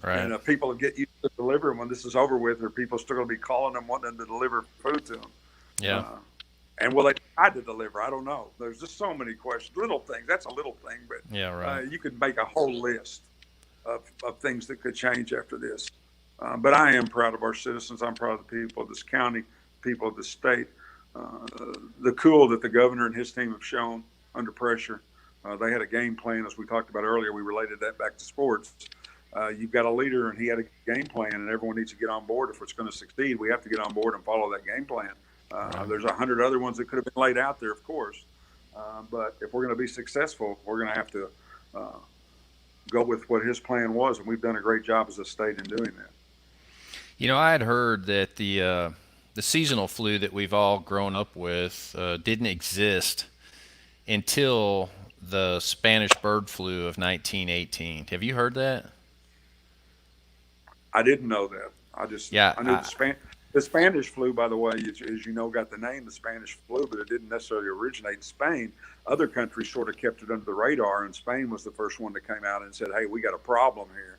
Right. And people get used to delivering when this is over with, or people still going to be calling them, wanting them to deliver food to them. Yeah. And will they try to deliver? I don't know. There's just so many questions. Little things. That's a little thing, but yeah, right. You could make a whole list of things that could change after this. But I am proud of our citizens. I'm proud of the people of this county, people of the state. The cool that the governor and his team have shown under pressure. They had a game plan, as we talked about earlier. We related that back to sports. You've got a leader, and he had a game plan, and everyone needs to get on board. If it's going to succeed, we have to get on board and follow that game plan. There's 100 other ones that could have been laid out there, of course. But if we're going to be successful, we're going to have to go with what his plan was, and we've done a great job as a state in doing that. I had heard that the seasonal flu that we've all grown up with didn't exist until the Spanish bird flu of 1918. Have you heard that? I didn't know that. I knew the Spanish flu, by the way, as you know, got the name the Spanish flu, but it didn't necessarily originate in Spain. Other countries sort of kept it under the radar, and Spain was the first one that came out and said, hey, we got a problem here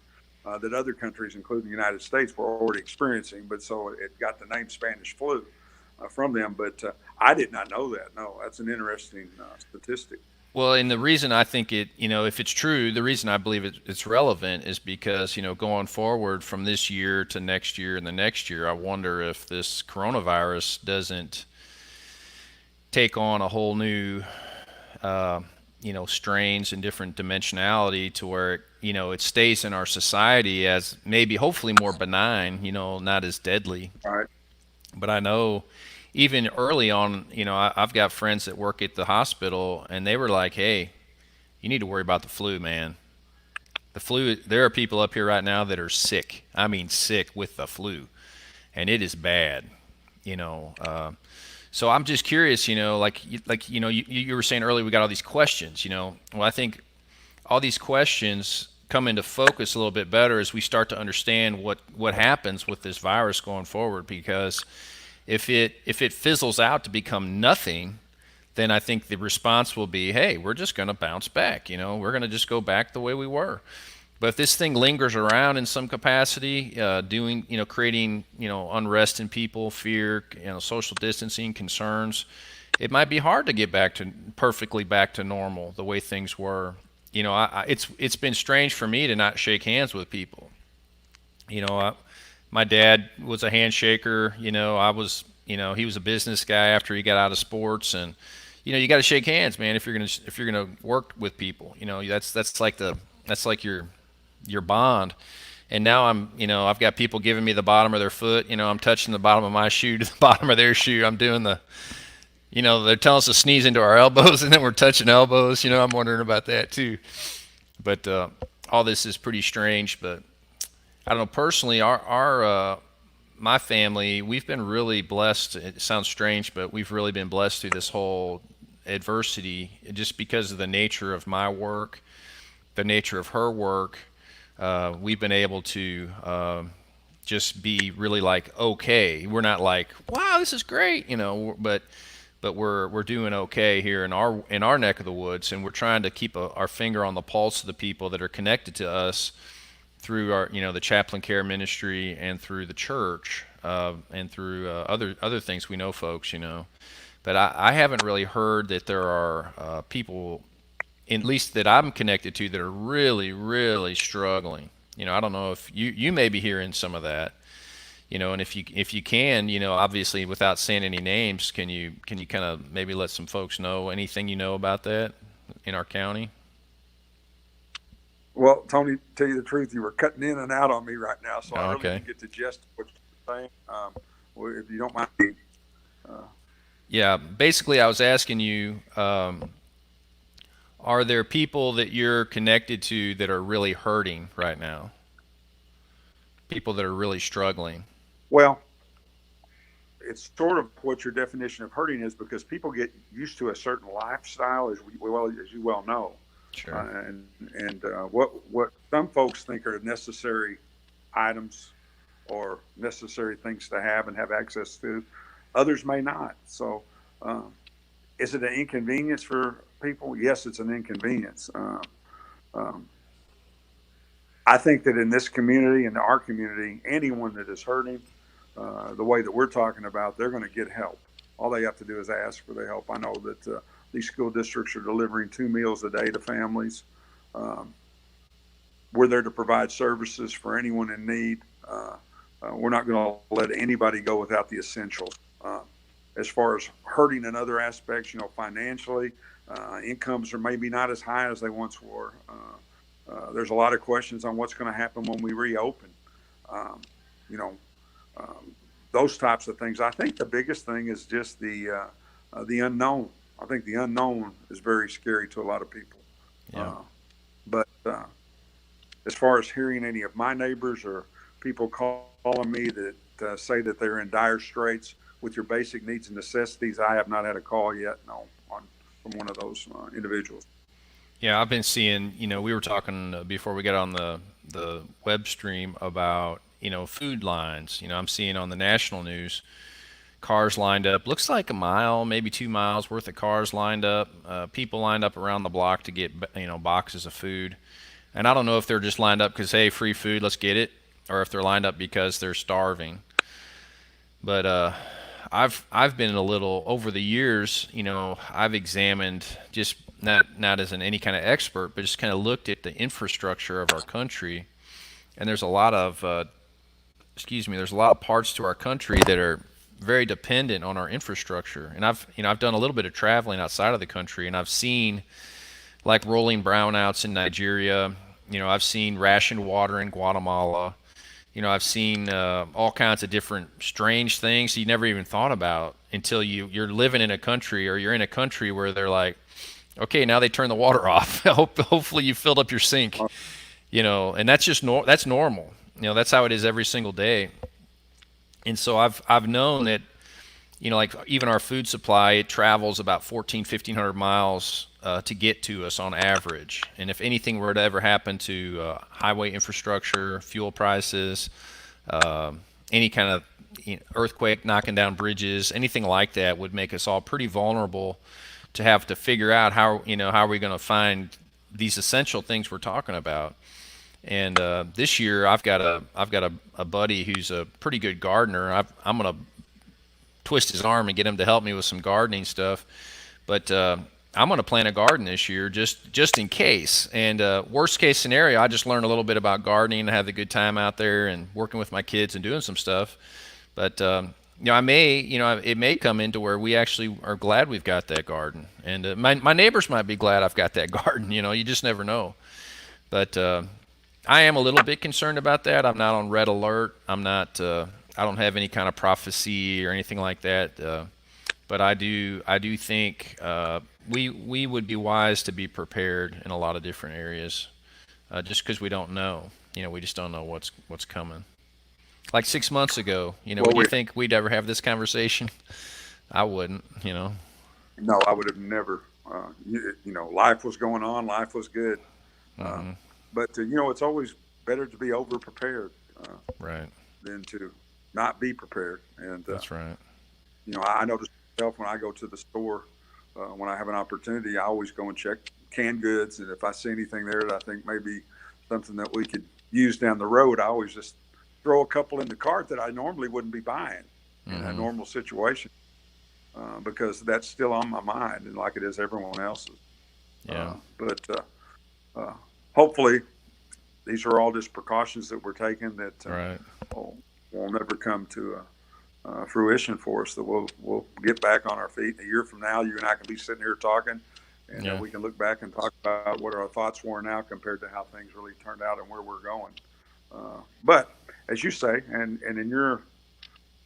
that other countries, including the United States, were already experiencing. But so it got the name Spanish flu from them. But I did not know that. No, that's an interesting statistic. Well, and the reason I think it, if it's true, the reason I believe it's relevant is because, going forward from this year to next year and the next year, I wonder if this coronavirus doesn't take on a whole new, strains and different dimensionality to where, it stays in our society as maybe hopefully more benign, not as deadly. All right. But I know even early on, I've got friends that work at the hospital, and they were like, hey, you need to worry about the flu, man. The flu, there are people up here right now that are sick. I mean, sick with the flu, and it is bad, So I'm just curious, you were saying earlier, we got all these questions, Well, I think all these questions come into focus a little bit better as we start to understand what happens with this virus going forward, because if it fizzles out to become nothing, then I think the response will be, hey, we're just going to bounce back. We're going to just go back the way we were. But if this thing lingers around in some capacity, creating, unrest in people, fear, social distancing concerns, it might be hard to get perfectly back to normal the way things were. It's been strange for me to not shake hands with people. My dad was a handshaker. I was, he was a business guy after he got out of sports, and you got to shake hands, man, if you're gonna work with people. That's like your bond. And now I've got people giving me the bottom of their foot. I'm touching the bottom of my shoe to the bottom of their shoe. I'm doing they're telling us to sneeze into our elbows, and then we're touching elbows. I'm wondering about that too. But all this is pretty strange. But I don't know, personally, our my family, we've been really blessed. It sounds strange, but we've really been blessed through this whole adversity just because of the nature of my work, the nature of her work. We've been able to just be really like okay. We're not like, wow, this is great, but we're doing okay here in our neck of the woods, and we're trying to keep our finger on the pulse of the people that are connected to us through our the chaplain care ministry and through the church, and through other things we know folks. But I haven't really heard that there are people, at least that I'm connected to, that are really really struggling. I don't know if you may be hearing some of that. And if you can, obviously without saying any names, can you kind of maybe let some folks know anything you know about that in our county? Well, Tony, to tell you the truth, you were cutting in and out on me right now, so I Oh, really okay. didn't get the gist of what you're saying. Well, if you don't mind, uh, Yeah, basically I was asking you, are there people that you're connected to that are really hurting right now? People that are really struggling? well, it's sort of what your definition of hurting is, because people get used to a certain lifestyle, as you well know, Sure. and what some folks think are necessary items or necessary things to have and have access to, others may not. So, is it an inconvenience for people? Yes, it's an inconvenience. Um, I think that in this community, in our community, anyone that is hurting, the way that we're talking about, they're going to get help. All they have to do is ask for the help. I know that these school districts are delivering 2 meals a day to families. Um, we're there to provide services for anyone in need. We're not going to let anybody go without the essentials. As far as hurting in other aspects, financially, incomes are maybe not as high as they once were. There's a lot of questions on what's going to happen when we reopen. Um, you know, those types of things. I think the biggest thing is just the unknown. I think the unknown is very scary to a lot of people. Yeah. But as far as hearing any of my neighbors or people calling me that say that they're in dire straits with your basic needs and necessities, I have not had a call yet. No, from one of those individuals. Yeah, I've been seeing, we were talking before we got on the web stream about, food lines. I'm seeing on the national news cars lined up, looks like a mile, maybe 2 miles worth of cars lined up, people lined up around the block to get, boxes of food. And I don't know if they're just lined up because, hey, free food, let's get it, or if they're lined up because they're starving. But I've been a little over the years. I've examined, just not as any kind of expert, but just kind of looked at the infrastructure of our country, and there's a lot of there's a lot of parts to our country that are very dependent on our infrastructure. And I've done a little bit of traveling outside of the country, and I've seen like rolling brownouts in Nigeria. I've seen rationed water in Guatemala. I've seen all kinds of different strange things you never even thought about until you're living in a country, or you're in a country where they're like, okay, now they turn the water off. Hopefully you filled up your sink, and that's just that's normal. That's how it is every single day. And so I've known that, like even our food supply, it travels about 1,500 miles to get to us on average. And if anything were to ever happen to highway infrastructure, fuel prices, any kind of earthquake knocking down bridges, anything like that would make us all pretty vulnerable to have to figure out how are we going to find these essential things we're talking about. And this year I've got a buddy who's a pretty good gardener. I'm going to twist his arm and get him to help me with some gardening stuff. But I'm going to plant a garden this year just in case. And worst case scenario, I just learn a little bit about gardening and have a good time out there and working with my kids and doing some stuff. But it may come into where we actually are glad we've got that garden. And my neighbors might be glad I've got that garden. You just never know. But I am a little bit concerned about that. I'm not on red alert. I'm not. I don't have any kind of prophecy or anything like that. But I do think we would be wise to be prepared in a lot of different areas, just because we don't know. We just don't know what's coming. Like 6 months ago, Well, would you think we'd ever have this conversation? I wouldn't, no, I would have never. Life was going on, life was good, uh, Hmm. but it's always better to be over prepared Right. than to not be prepared. And That's right. I notice myself when I go to the store, when I have an opportunity, I always go and check canned goods, and if I see anything there that I think maybe something that we could use down the road, I always just throw a couple in the cart that I normally wouldn't be buying in a Hmm. normal situation, because that's still on my mind, and like it is everyone else's. Yeah. But hopefully, these are all just precautions that we're taking that Right. will never come to fruition for us. That we'll get back on our feet. A year from now, you and I can be sitting here talking, and Yeah. we can look back and talk about what our thoughts were now compared to how things really turned out and where we're going. But as you say, and in your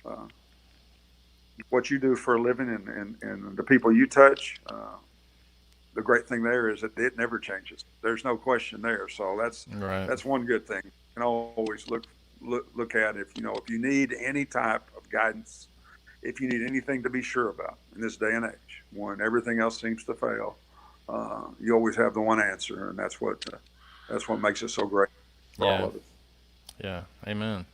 uh, what you do for a living and the people you touch, the great thing there is that it never changes. There's no question there. So Right. that's one good thing. You can always look at if you need any type of guidance, if you need anything to be sure about in this day and age, when everything else seems to fail, you always have the one answer, and that's what makes it so great for all Yeah. of us. Yeah. Amen.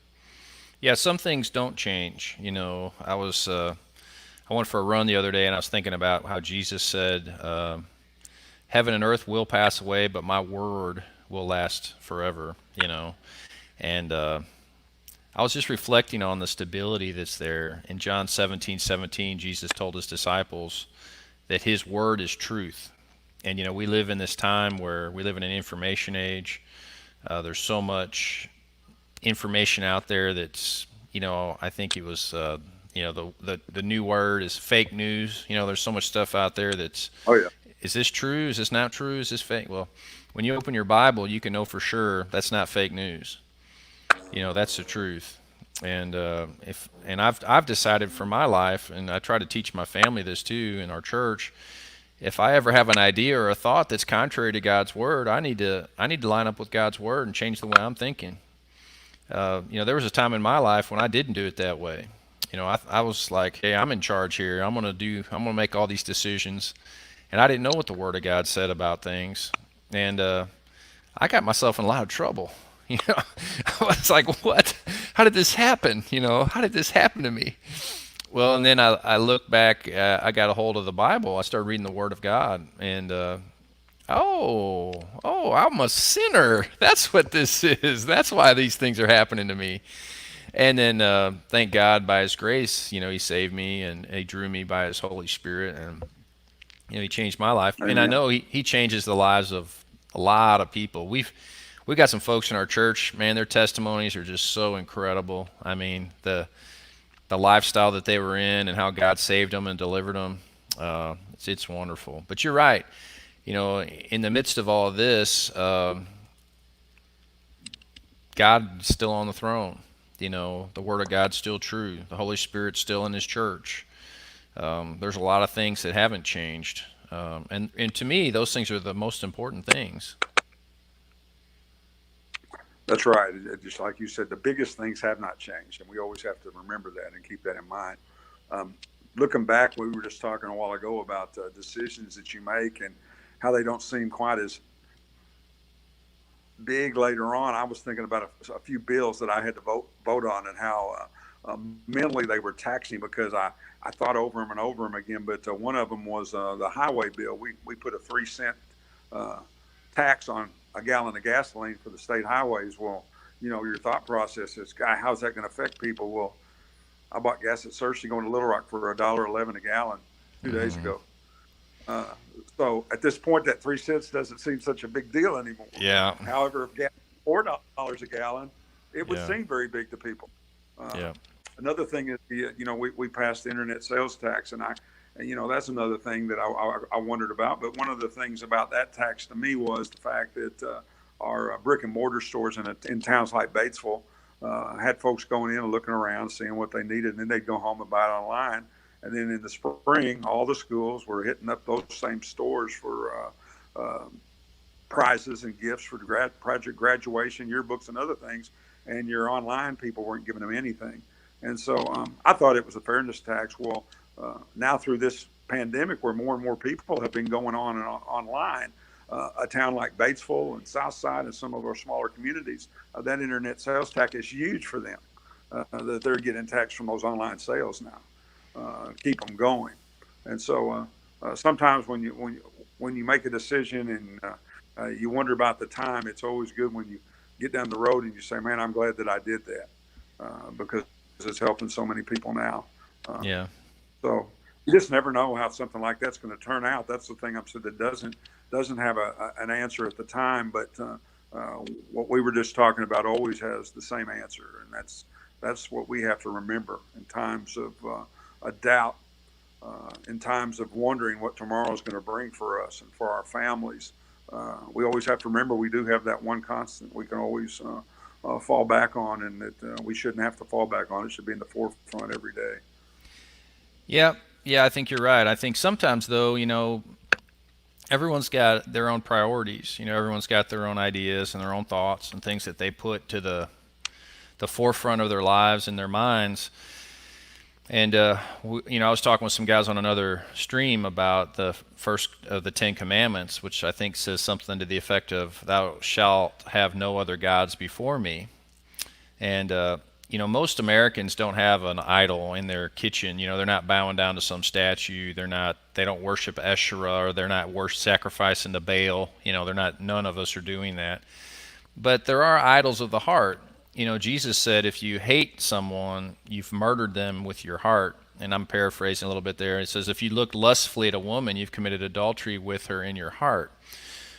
Yeah. Some things don't change. I went for a run the other day, and I was thinking about how Jesus said, "Heaven and earth will pass away, but my word will last forever." And I was just reflecting on the stability that's there. In John 17:17, Jesus told his disciples that his word is truth. And, we live in this time where we live in an information age. There's so much information out there that's, I think it was, the new word is fake news. There's so much stuff out there that's, Oh yeah, is this true? Is this not true? Is this fake? Well, when you open your Bible, you can know for sure that's not fake news. That's the truth. And I've decided for my life, and I try to teach my family this too in our church. If I ever have an idea or a thought that's contrary to God's word, I need to line up with God's word and change the way I'm thinking. There was a time in my life when I didn't do it that way. I was like, hey, I'm in charge here. I'm gonna make all these decisions, and I didn't know what the Word of God said about things, and I got myself in a lot of trouble. You know, I was like, what? How did this happen? How did this happen to me? Well, and then I look back, I got a hold of the Bible. I started reading the Word of God, and I'm a sinner. That's what this is. That's why these things are happening to me. And then, thank God, by His grace, He saved me and He drew me by His Holy Spirit, and He changed my life. And I amen. know He changes the lives of a lot of people. We've got some folks in our church, man. Their testimonies are just so incredible. I mean, the lifestyle that they were in and how God saved them and delivered them. It's wonderful. But you're right. In the midst of all of this, God's still on the throne. The Word of God's still true. The Holy Spirit's still in His church. There's a lot of things that haven't changed. And to me, those things are the most important things. That's right. Just like you said, the biggest things have not changed, and we always have to remember that and keep that in mind. Um, Looking back, we were just talking a while ago about decisions that you make and how they don't seem quite as big later on. I was thinking about a few bills that I had to vote on and how mentally they were taxing because I thought over them and over them again. But one of them was the highway bill. We put a 3 cent uh, tax on a gallon of gasoline for the state highways. Well, your thought process is, "God, how's that going to affect people?" Well, I bought gas at Searcy going to Little Rock for $1.11 a gallon 2 days Hmm. ago. Uh, so at this point, that 3 cents doesn't seem such a big deal anymore. Yeah. However, if gas was $4 a gallon, it would Yeah. seem very big to people. Uh, Yeah. Another thing is, we passed the internet sales tax, and that's another thing that I wondered about. But one of the things about that tax to me was the fact that our brick and mortar stores in towns like Batesville had folks going in and looking around, seeing what they needed, and then they'd go home and buy it online. And then in the spring, all the schools were hitting up those same stores for prizes and gifts for project graduation, yearbooks, and other things. and your online people weren't giving them anything. And so I thought it was a fairness tax. Well, now through this pandemic, where more and more people have been going on and online, a town like Batesville and Southside and some of our smaller communities, that internet sales tax is huge for them. That they're getting taxed from those online sales now, keep them going. And so sometimes when you make a decision and you wonder about the time, it's always good when you get down the road and you say, "Man, I'm glad that I did that," because it's helping so many people now. Yeah. So you just never know how something like that's going to turn out. That's the thing I'm saying that doesn't have an answer at the time, but what we were just talking about always has the same answer, and that's what we have to remember in times of a doubt, in times of wondering what tomorrow is going to bring for us and for our families. We always have to remember we do have that one constant we can always fall back on, and that we shouldn't have to fall back on. It should be in the forefront every day. Yeah, I think you're right. I think sometimes, though, everyone's got their own priorities. Everyone's got their own ideas and their own thoughts and things that they put to the forefront of their lives and their minds. And I was talking with some guys on another stream about the first of the 10 Commandments, which I think says something to the effect of, "Thou shalt have no other gods before me." And most Americans don't have an idol in their kitchen. They're not bowing down to some statue. They don't worship Asherah, or they're not sacrificing to Baal. None of us are doing that. But there are idols of the heart. Jesus said, if you hate someone, you've murdered them with your heart. And I'm paraphrasing a little bit there. It says, if you look lustfully at a woman, you've committed adultery with her in your heart.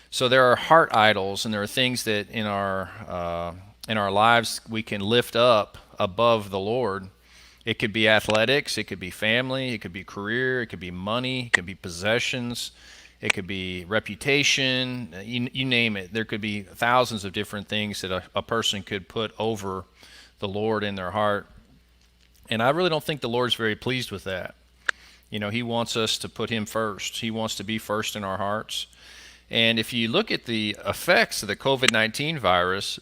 So there are heart idols, and there are things that in our lives we can lift up above the Lord. It could be athletics, it could be family, it could be career, it could be money, it could be possessions, it could be reputation, you name it. There could be thousands of different things that a person could put over the Lord in their heart. And I really don't think the Lord's very pleased with that. He wants us to put him first. He wants to be first in our hearts. And if you look at the effects of the COVID-19 virus,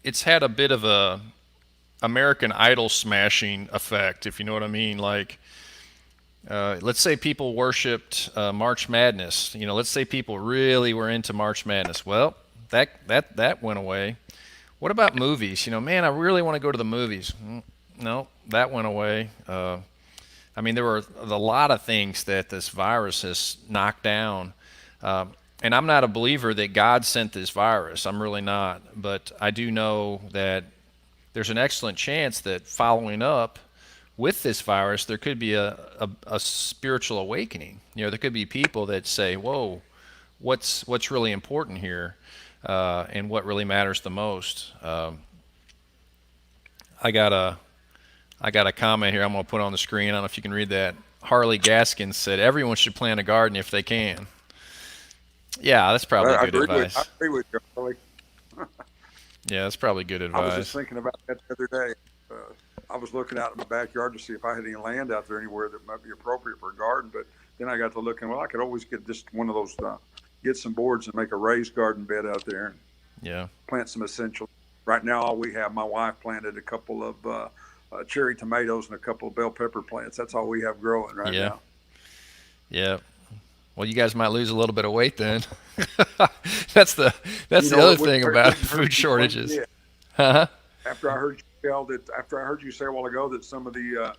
it's had a bit of a American Idol smashing effect, if you know what I mean. Like, let's say people worshipped March Madness. Let's say people really were into March Madness. Well, that went away. What about movies? Man, I really want to go to the movies. No, that went away. There were a lot of things that this virus has knocked down. And I'm not a believer that God sent this virus. I'm really not. But I do know that there's an excellent chance that following up with this virus, there could be a spiritual awakening. There could be people that say, "Whoa, what's really important here, and what really matters the most." I got a comment here I'm going to put on the screen. I don't know if you can read that. Harley Gaskins said, "Everyone should plant a garden if they can." Yeah, that's probably good advice. I agree with you, Harley. Yeah, that's probably good advice. I was just thinking about that the other day. I was looking out in my backyard to see if I had any land out there anywhere that might be appropriate for a garden. But then I got to looking, well, I could always get just one of those, get some boards and make a raised garden bed out there and plant some essentials. Right now, all we have, my wife planted a couple of cherry tomatoes and a couple of bell pepper plants. That's all we have growing right now. Yeah. Well, you guys might lose a little bit of weight then. That's the other thing about food shortages. Huh? After I heard you say a while ago that some of the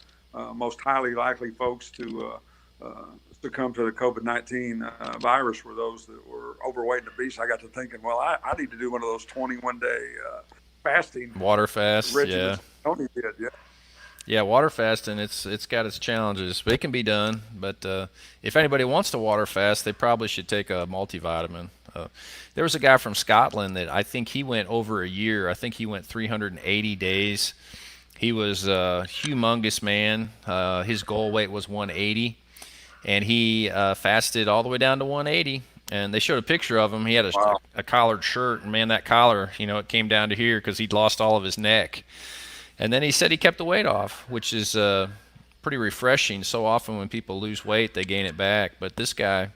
most highly likely folks to succumb to the COVID-19 virus were those that were overweight and obese, I got to thinking, well, I need to do one of those 21-day fasting water fasts. Yeah, Tony did. Yeah, water fasting, it's got its challenges, but it can be done. But if anybody wants to water fast, they probably should take a multivitamin. There was a guy from Scotland that I think he went over a year. I think he went 380 days. He was a humongous man. His goal weight was 180, and he fasted all the way down to 180. And they showed a picture of him. He had a collared shirt, and man, that collar, it came down to here because he'd lost all of his neck. And then he said he kept the weight off, which is pretty refreshing. So often when people lose weight, they gain it back. But this guy,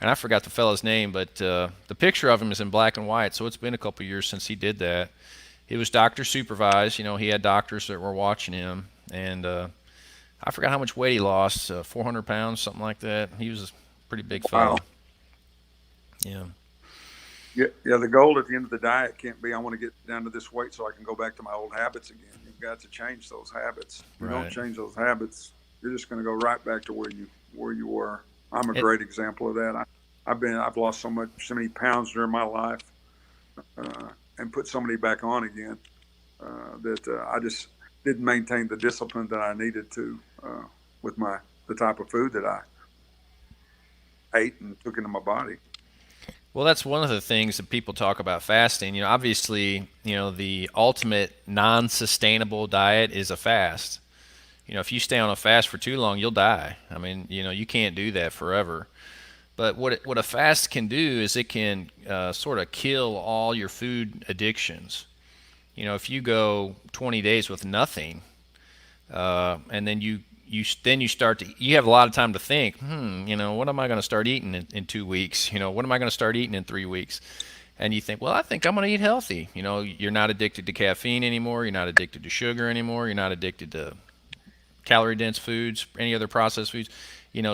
and I forgot the fellow's name, but the picture of him is in black and white, so it's been a couple years since he did that. It was doctor supervised. He had doctors that were watching him, and I forgot how much weight he lost, 400 pounds, something like that. He was a pretty big Wow. fella. Yeah. Yeah, yeah. The goal at the end of the diet can't be I want to get down to this weight so I can go back to my old habits again. You've got to change those habits. If you don't Right. change those habits, you're just going to go right back to where you were. I'm a It, great example of that. I've lost so many pounds during my life, and put so many back on again, that I just didn't maintain the discipline that I needed to, with the type of food that I ate and took into my body. well, that's one of the things that people talk about fasting. Obviously, the ultimate non-sustainable diet is a fast. If you stay on a fast for too long, you'll die. I mean, you can't do that forever. But what a fast can do is it can sort of kill all your food addictions. If you go 20 days with nothing, and then you start to you have a lot of time to think, what am I going to start eating in 2 weeks? What am I going to start eating in 3 weeks? And you think, well, I think I'm going to eat healthy. You're not addicted to caffeine anymore. You're not addicted to sugar anymore. You're not addicted to calorie dense foods, any other processed foods.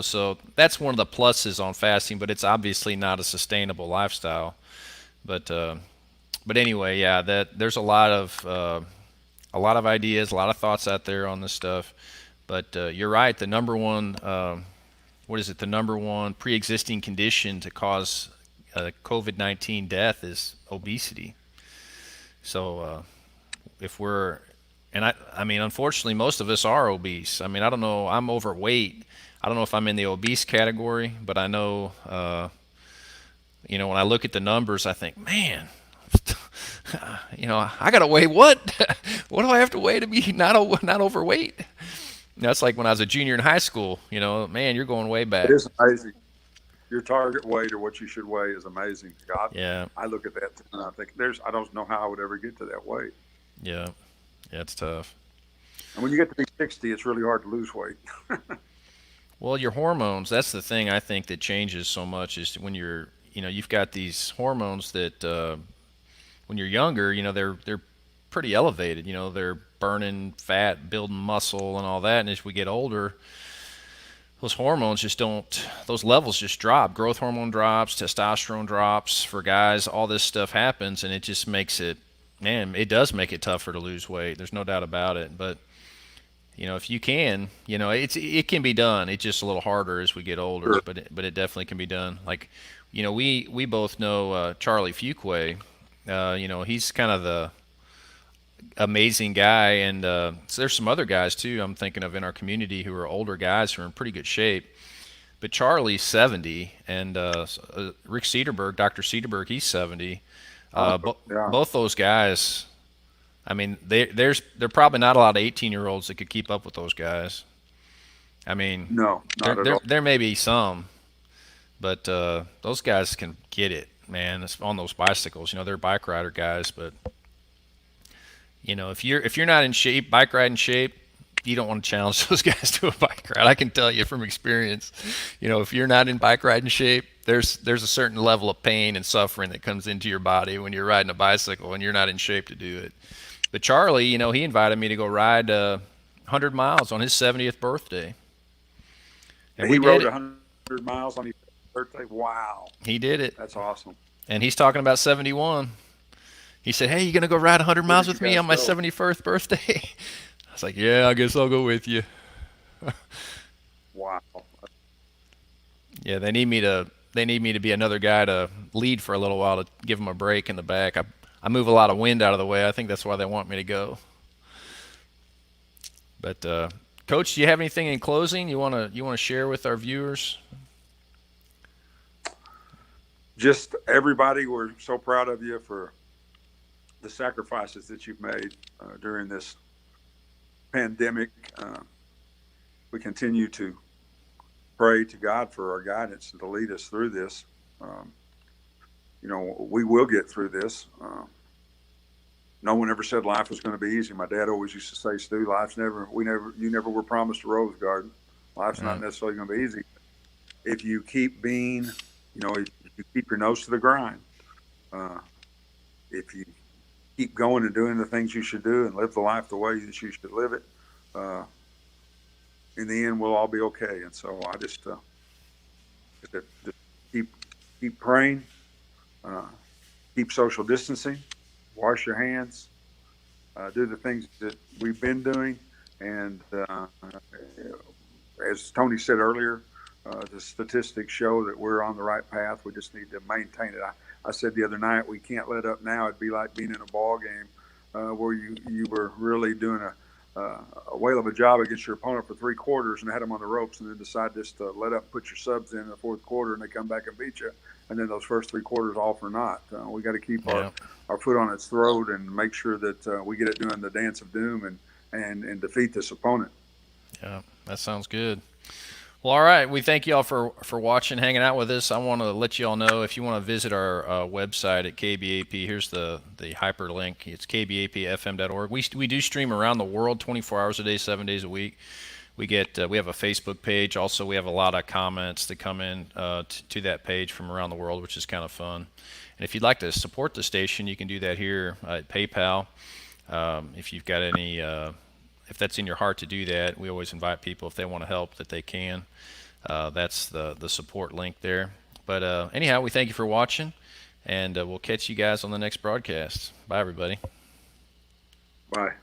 So that's one of the pluses on fasting, but it's obviously not a sustainable lifestyle. But anyway, yeah, that there's a lot of ideas, a lot of thoughts out there on this stuff. But you're right. The number one, what is it? The number one pre-existing condition to cause COVID-19 death is obesity. So if we're, and I mean, unfortunately, most of us are obese. I mean, I don't know. I'm overweight. I don't know if I'm in the obese category, but I know, when I look at the numbers, I think, man, I gotta weigh what? What do I have to weigh to be not overweight? That's like when I was a junior in high school. Man, you're going way It back. is amazing. Your target weight or what you should weigh is amazing. God, Yeah, I look at that and I think I don't know how I would ever get to that weight. yeah, yeah. It's tough. And when you get to be 60, it's really hard to lose weight. Well, your hormones. That's the thing I think that changes so much is when you've got these hormones that when you're younger, they're pretty elevated. They're burning fat, building muscle, and all that. And as we get older, those hormones just don't. Those levels just drop. Growth hormone drops, testosterone drops for guys. All this stuff happens, and it just makes it. Man, it does make it tougher to lose weight. There's no doubt about it. But if you can, it can be done. It's just a little harder as we get older, Sure. but it definitely can be done. Like, we both know Charlie Fuquay. He's kind of the amazing guy, and so there's some other guys too. I'm thinking of in our community who are older guys who are in pretty good shape. But Charlie's 70, and Rick Cedarberg, Dr. Cedarberg, he's 70. Oh, yeah. Both those guys. I mean, there probably not a lot of 18-year-olds that could keep up with those guys. I mean, No, not at all. there may be some, but those guys can get it, man. It's on those bicycles. They're bike rider guys, but if you're not in shape, bike riding shape, you don't want to challenge those guys to a bike ride. I can tell you from experience. If you're not in bike riding shape, there's a certain level of pain and suffering that comes into your body when you're riding a bicycle and you're not in shape to do it. But Charlie, he invited me to go ride 100 miles on his 70th birthday. And And we he did rode it. 100 miles on his birthday. Wow, He did it. that's awesome. And he's talking about 71. He said, "Hey, you going to go ride 100 Where miles did you with me guys on my go? 71st birthday?" I was like, "Yeah, I guess I'll go with you." Wow. Yeah, they need me to be another guy to lead for a little while to give them a break in the back. I move a lot of wind out of the way. I think that's why they want me to go. But Coach, do you have anything in closing you want to share with our viewers? Just everybody, we're so proud of you for the sacrifices that you've made during this pandemic. We continue to pray to God for our guidance and to lead us through this. Um, we will get through this. No one ever said life was going to be easy. My dad always used to say, "Stu, you never were promised a rose garden. Life's not necessarily going to be easy. If you keep if you keep your nose to the grind, if you keep going and doing the things you should do and live the life the way that you should live it, uh, in the end, we'll all be okay. And so I just keep keep praying, uh, keep social distancing, wash your hands, do the things that we've been doing, and as Tony said earlier, the statistics show that we're on the right path. We just need to maintain it. I said the other night, we can't let up now. It'd be like being in a ball game where you were really doing a whale of a job against your opponent for 3 quarters and had them on the ropes, and then decide just to let up, put your subs in the fourth quarter, and they come back and beat you. And then those first 3 quarters all for naught. We got to keep our foot on its throat and make sure that we get it doing the dance of doom and defeat this opponent. Yeah, that sounds good. Well, all right. We thank you all for watching, hanging out with us. I want to let you all know, if you want to visit our website at KBAP, here's the hyperlink. It's kbapfm.org. We do stream around the world 24 hours a day, 7 days a week. We have a Facebook page. Also, we have a lot of comments that come in to that page from around the world, which is kind of fun. And if you'd like to support the station, you can do that here at PayPal. If you've got any, if that's in your heart to do that, we always invite people, if they want to help, that they can. That's the support link there. But anyhow, we thank you for watching, and we'll catch you guys on the next broadcast. Bye, everybody. Bye.